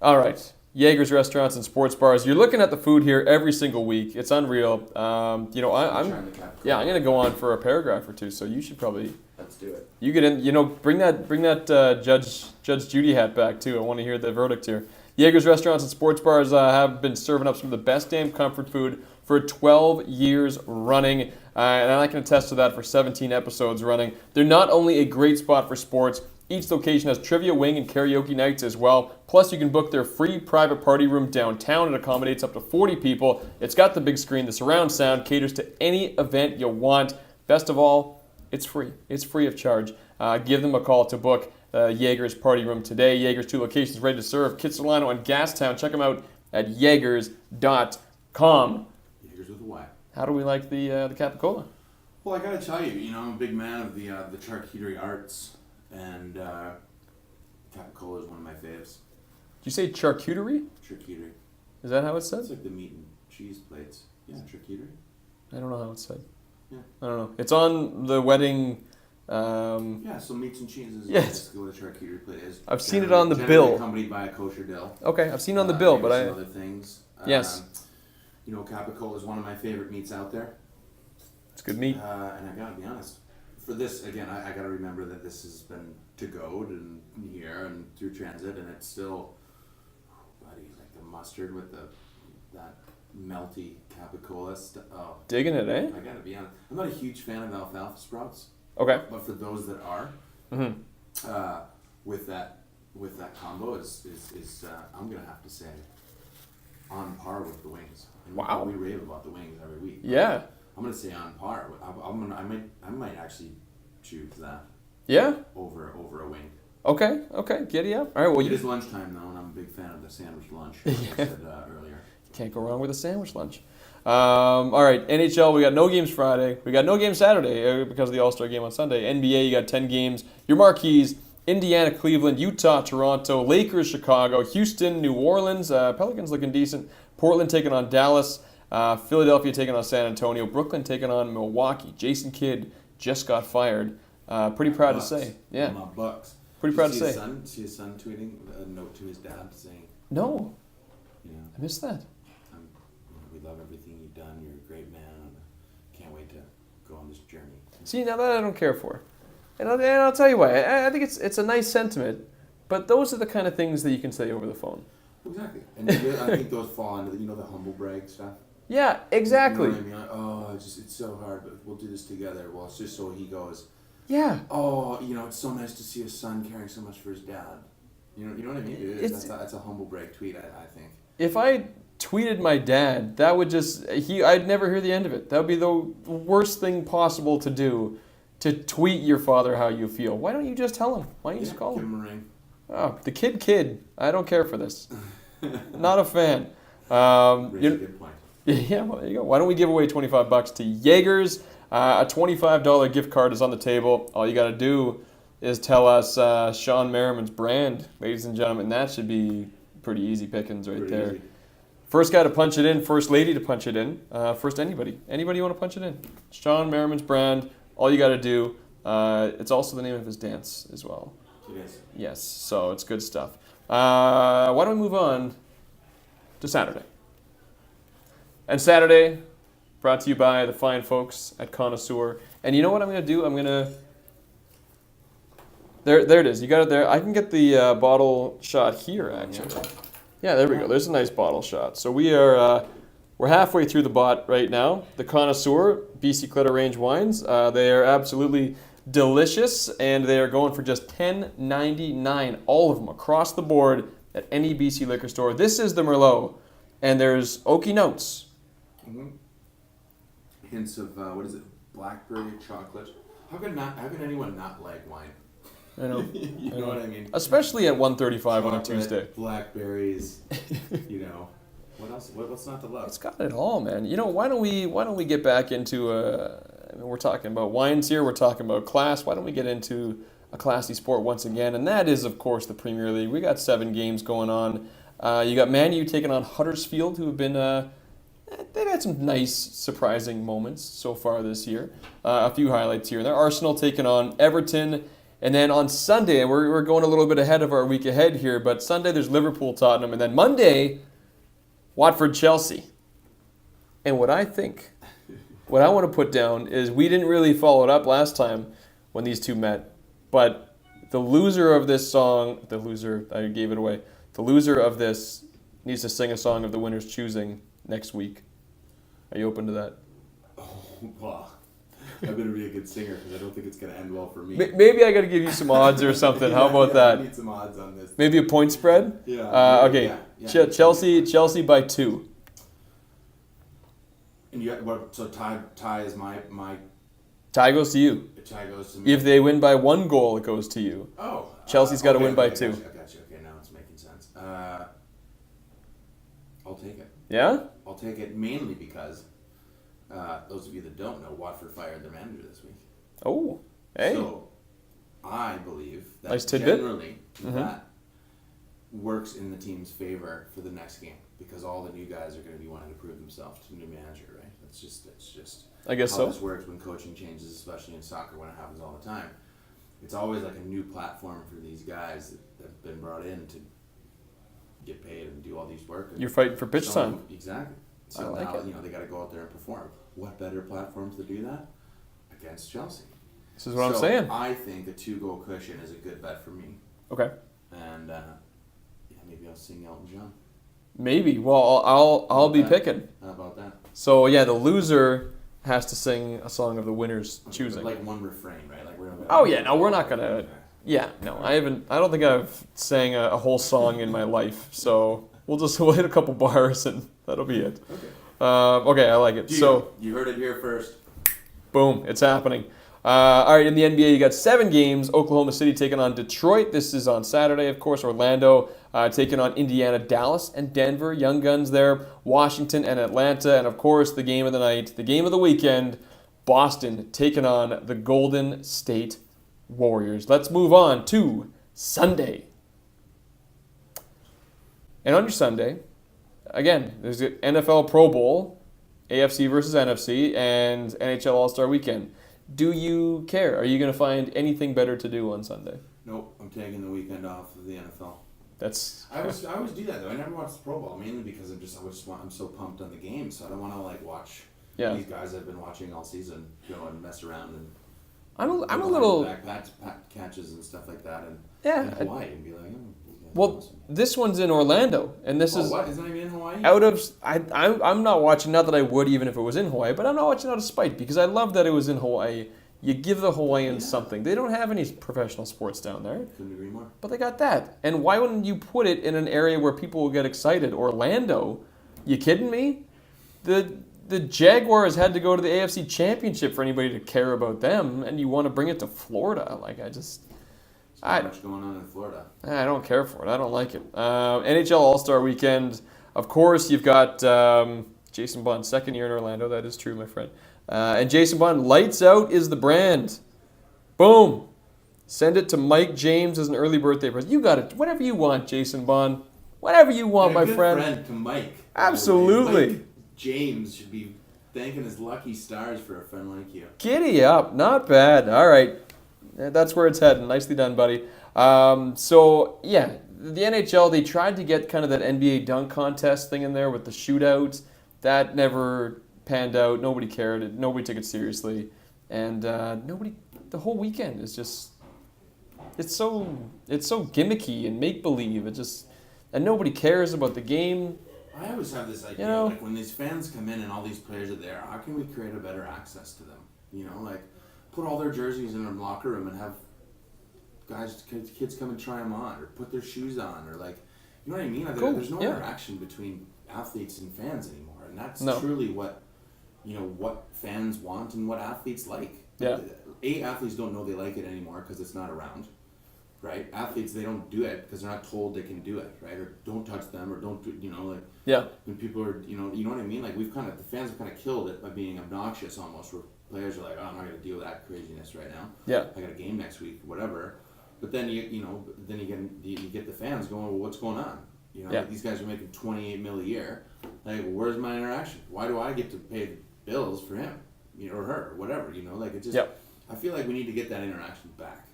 All right. Jaeger's Restaurants and Sports Bars. You're looking at the food here every single week. It's unreal. I'm going to go on for a paragraph or two, so you should probably... Let's do it. You get in, bring that Judge Judy hat back, too. I want to hear the verdict here. Jaeger's Restaurants and Sports Bars have been serving up some of the best damn comfort food for 12 years running, and I can attest to that for 17 episodes running. They're not only a great spot for sports, each location has trivia, wing, and karaoke nights as well. Plus, you can book their free private party room downtown. It accommodates up to 40 people. It's got the big screen. The surround sound caters to any event you want. Best of all, it's free. It's free of charge. Give them a call to book Jaeger's party room today. Jaeger's 2 locations ready to serve, Kitsilano and Gastown. Check them out at Jaegers.com. Jaegers with a Y. How do we like the Capicola? Well, I got to tell you, I'm a big man of the charcuterie arts. And Capicola is one of my faves. Did you say charcuterie? Charcuterie. Is that how it's said? It's like the meat and cheese plates. Yeah, charcuterie. I don't know how it's said. Yeah. I don't know. It's on the wedding. Yeah, so meats and cheeses is basically what a charcuterie plate is. I've seen it on the bill. Accompanied by a kosher dill. Okay, I've seen it on the bill, but other things. Yes. Capicola is one of my favorite meats out there. It's good meat. And I gotta be honest. For this, again, I got to remember that this has been to-go and here and through transit, and it's still, buddy, like the mustard with that melty Capicola stuff. Oh, digging it, eh? I got to be honest. I'm not a huge fan of alfalfa sprouts. Okay. But for those that are, with that combo is I'm gonna have to say on par with the wings. And wow. We rave about the wings every week. Yeah. I'm gonna say on par. I might actually choose that. Yeah. Over a wing. Okay. Giddy up. All right. Well, it is lunchtime though, and I'm a big fan of the sandwich lunch. Like I said earlier. Can't go wrong with a sandwich lunch. All right, NHL, we got no games Friday. We got no games Saturday because of the All-Star game on Sunday. NBA, you got 10 games. Your marquees, Indiana, Cleveland, Utah, Toronto, Lakers, Chicago, Houston, New Orleans. Pelicans looking decent. Portland taking on Dallas. Philadelphia taking on San Antonio. Brooklyn taking on Milwaukee. Jason Kidd just got fired. Pretty proud to say. Yeah. My Bucks. Pretty proud to say. See his son tweeting a note to his dad saying, No. you know, I missed that. we love everything you've done. You're a great man. And can't wait to go on this journey. See, now that I don't care for. And I'll tell you why. I think it's a nice sentiment, but those are the kind of things that you can say over the phone. Exactly. And I think those fall into the humble brag stuff. Yeah, exactly. You know what I mean? Like, oh, it's so hard, but we'll do this together. Well, it's just so he goes, Yeah. oh, it's so nice to see his son caring so much for his dad. You know what I mean? That's a humble brag tweet, I think. If I tweeted my dad, that would I'd never hear the end of it. That would be the worst thing possible to do, to tweet your father how you feel. Why don't you just tell him? Why don't you just call give him? him a ring. Oh, the kid. I don't care for this. Not a fan. Raise a good point. Yeah, well, there you go. Why don't we give away $25 to Jaegers? A $25 gift card is on the table. All you got to do is tell us Shawne Merriman's brand, ladies and gentlemen. That should be pretty easy pickings right Pretty there. easy. First guy to punch it in, first lady to punch it in, first anybody. Anybody you want to punch it in? Shawne Merriman's brand. All you got to do. It's also the name of his dance as well. It is. Yes, so it's good stuff. Why don't we move on to Saturday? And Saturday, brought to you by the fine folks at Connoisseur. And you know what I'm going to do? I'm going to... There it is. You got it there. I can get the bottle shot here, actually. Yeah, there we go. There's a nice bottle shot. So we're halfway through the bot right now. The Connoisseur, BC Clutter Range wines. They are absolutely delicious, and they are going for just $10.99, all of them across the board at any BC liquor store. This is the Merlot, and there's oaky notes. Mm-hmm. Hints of blackberry chocolate. How could anyone not like wine? I know. You know what I mean? Especially at 1:35 on a Tuesday. Blackberries. What else? What's not to love? It's got it all, man. Why don't we get back into we're talking about wines here. We're talking about class. Why don't we get into a classy sport once again? And that is, of course, the Premier League. We got 7 games going on. You got Man U taking on Huddersfield, who have been they've had some nice, surprising moments so far this year. A few highlights here and there. Arsenal taking on Everton. And then on Sunday, and we're going a little bit ahead of our week ahead here, but Sunday there's Liverpool, Tottenham, and then Monday, Watford, Chelsea. And what I want to put down is we didn't really follow it up last time when these two met, but the loser of this song, I gave it away, the loser of this needs to sing a song of the winner's choosing next week. Are you open to that? Oh, wow. I better be a good singer because I don't think it's going to end well for me. Maybe I got to give you some odds or something. How about that? I need some odds on this. Maybe a point spread? Yeah. Okay. Yeah. Chelsea by 2. And so tie is my Tie goes to you. tie goes to me. If they win by 1 goal, it goes to you. Oh. Chelsea's got to win by 2. I got you. Okay, now it's making sense. I'll take it. Yeah? I'll take it mainly because those of you that don't know, Watford fired their manager this week. Oh, hey. So I believe that Nice tidbit. generally that works in the team's favor for the next game because all the new guys are going to be wanting to prove themselves to the new manager, right? That's just I guess how so. this works when coaching changes, especially in soccer when it happens all the time. It's always like a new platform for these guys that have been brought in to get paid and do all these work. You're fighting for pitch time. Exactly. So I like now, it. they got to go out there and perform. What better platforms to do that? Against Chelsea. This is what I'm saying. I think a 2-goal cushion is a good bet for me. Okay. And maybe I'll sing Elton John. Maybe. Well, I'll be picking. How about that? So yeah, the loser has to sing a song of the winner's choosing. Like one refrain, right? Like we're not gonna. Yeah, no, I haven't. I don't think I've sang a whole song in my life. So we'll hit a couple bars and that'll be it. Okay. Okay, I like it. So you heard it here first. boom, it's happening. All right, in the NBA, you got 7 games. Oklahoma City taking on Detroit. This is on Saturday, of course. Orlando taking on Indiana, Dallas, and Denver. Young Guns there. Washington and Atlanta. And, of course, the game of the night, the game of the weekend, Boston taking on the Golden State Warriors. Let's move on to Sunday. And on your Sunday, again, there's the NFL Pro Bowl, AFC versus NFC, and NHL All-Star Weekend. Do you care? Are you going to find anything better to do on Sunday? Nope, I'm taking the weekend off of the NFL. I always do that though. I never watch the Pro Bowl mainly because I'm so pumped on the game, so I don't want to watch these guys I've been watching all season go and mess around and I'm a little back catches and stuff like that in Hawaii and be like. Well, this one's in Orlando, and this is what? Isn't it even in Hawaii? I'm not watching. Not that I would, even if it was in Hawaii, but I'm not watching out of spite because I love that it was in Hawaii. You give the Hawaiians something. They don't have any professional sports down there. Couldn't agree more. But they got that. And why wouldn't you put it in an area where people will get excited? Orlando? You kidding me? The Jaguars had to go to the AFC Championship for anybody to care about them, and you want to bring it to Florida? Not much going on in Florida. I don't care for it. I don't like it. NHL All-Star Weekend. Of course, you've got Jason Bond's second year in Orlando. That is true, my friend. And Jason Bond, Lights Out is the brand. Boom. Send it to Mike James as an early birthday present. You got it. Whatever you want, Jason Bond. Whatever you want, my friend. Friend to Mike. Absolutely. Mike James should be thanking his lucky stars for a friend like you. Giddy up. Not bad. All right. That's where it's heading. Nicely done, buddy. The NHL, they tried to get kind of that NBA dunk contest thing in there with the shootout. That never panned out. Nobody cared. Nobody took it seriously. And the whole weekend is just, it's so gimmicky and make-believe. And nobody cares about the game. I always have this idea, when these fans come in and all these players are there, how can we create a better access to them? Put all their jerseys in a locker room and have kids come and try them on, or put their shoes on, or you know what I mean? Cool. There's no interaction between athletes and fans anymore, and that's truly what fans want and what athletes like. Yeah. Athletes don't know they like it anymore because it's not around, right? Athletes, they don't do it because they're not told they can do it, right? Or don't touch them, or don't do, when people are, you know what I mean? The fans have kind of killed it by being obnoxious almost, where players are like, oh, I'm not going to deal with that craziness right now. Yeah. I got a game next week, whatever. But then you get the fans going, well, what's going on? These guys are making $28 million a year. Where's my interaction? Why do I get to pay the bills for him, or her, or whatever? I feel like we need to get that interaction back.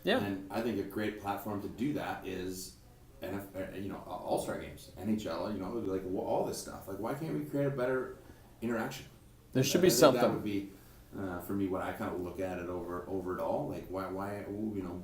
Yeah. And I think a great platform to do that is, All-Star games, NHL, all this stuff. Why can't we create a better interaction? There should be something. That would be. For me, what I kind of look at it over it all, why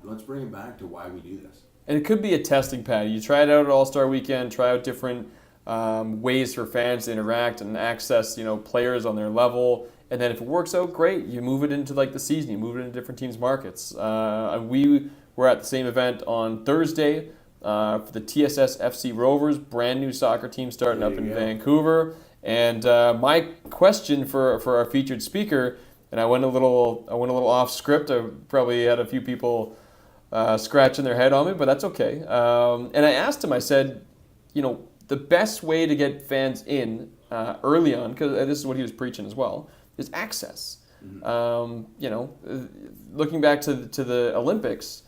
let's bring it back to why we do this. And it could be a testing pad. You try it out at All-Star Weekend, try out different ways for fans to interact and access, players on their level. And then if it works out, great. You move it into the season. You move it into different teams' markets. We were at the same event on Thursday for the TSS FC Rovers, brand new soccer team starting up in Vancouver. And my question for our featured speaker. And I went a little off script. I probably had a few people scratching their head on me, but that's okay. And I asked him, I said, the best way to get fans in early on, because this is what he was preaching as well, is access. Mm-hmm. Looking back to the Olympics,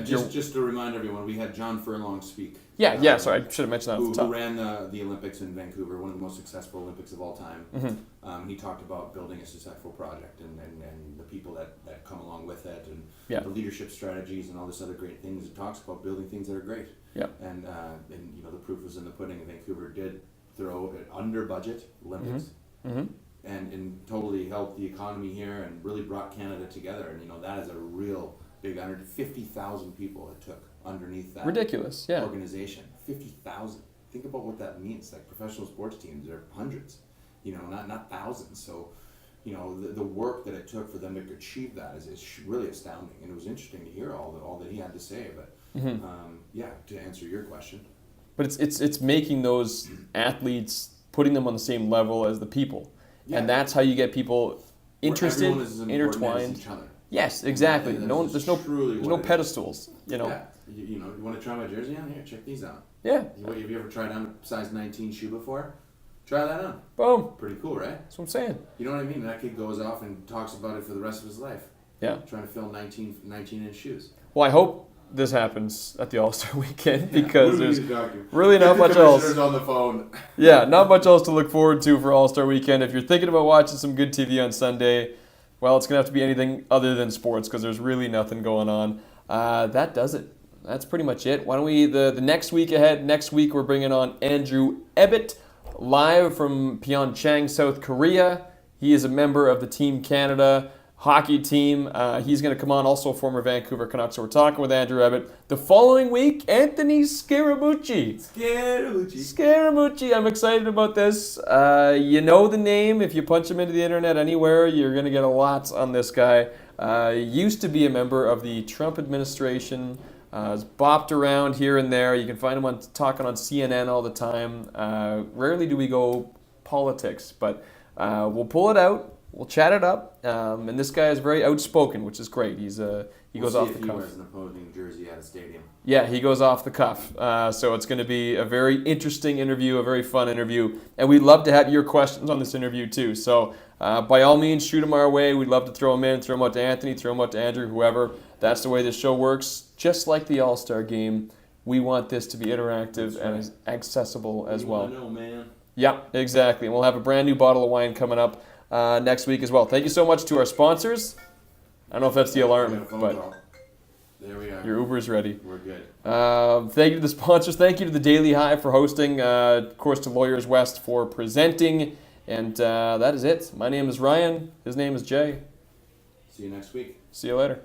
just to remind everyone, we had John Furlong speak. Sorry, I should have mentioned that at the top. Who ran the Olympics in Vancouver, one of the most successful Olympics of all time. Mm-hmm. He talked about building a successful project and the people that come along with it, and the leadership strategies and all this other great things. It talks about building things that are great. Yeah. And the proof was in the pudding. Vancouver did throw an under budget Olympics. Mm-hmm. And totally helped the economy here and really brought Canada together. And that is a real big 150,000 people it took underneath that ridiculous organization. 50,000. Think about what that means. Professional sports teams are hundreds, not thousands. So, the work that it took for them to achieve that is really astounding. And it was interesting to hear all that he had to say. But to answer your question. But it's making those athletes, putting them on the same level as the people. Yeah. And that's how you get people interested, everyone is as important intertwined. as each other. Yes, exactly. And No, that's there's no truly there's what no it is. pedestals. You know. Yeah. You want to try my jersey on? Here, check these out. Yeah. Have you ever tried on a size 19 shoe before? Try that on. Boom. Pretty cool, right? That's what I'm saying. You know what I mean? That kid goes off and talks about it for the rest of his life. Yeah. Trying to fill 19-inch shoes. Well, I hope this happens at the All-Star weekend because Who do we there's need to talk to? really Get not the much else. commissioners on the phone. Yeah, not much else to look forward to for All-Star Weekend. If you're thinking about watching some good TV on Sunday, well, it's going to have to be anything other than sports because there's really nothing going on. That does it. That's pretty much it. Why don't we, the next week ahead, next week we're bringing on Andrew Ebbett, live from Pyeongchang, South Korea. He is a member of the Team Canada hockey team. He's going to come on, also a former Vancouver Canuck. So we're talking with Andrew Ebbett. The following week, Anthony Scaramucci. Scaramucci. I'm excited about this. You know the name. If you punch him into the internet anywhere, you're going to get a lot on this guy. Used to be a member of the Trump administration. Has bopped around here and there. You can find him talking on CNN all the time. Rarely do we go politics, but we'll pull it out. We'll chat it up. And this guy is very outspoken, which is great. He goes off the cuff. He wears an opposing jersey at a stadium. Yeah, he goes off the cuff. So it's going to be a very interesting interview, a very fun interview. And we'd love to have your questions on this interview too. So by all means, shoot them our way. We'd love to throw them in, throw them out to Anthony, throw them out to Andrew, whoever. That's the way this show works. Just like the All-Star Game, we want this to be interactive and as accessible as well. I know, man. Yeah, exactly. And we'll have a brand new bottle of wine coming up next week as well. Thank you so much to our sponsors. I don't know if that's the alarm, but there we are. your Uber is ready. We're good. Thank you to the sponsors. Thank you to the Daily Hive for hosting. Of course, to Lawyers West for presenting. And that is it. My name is Ryan. His name is Jay. See you next week. See you later.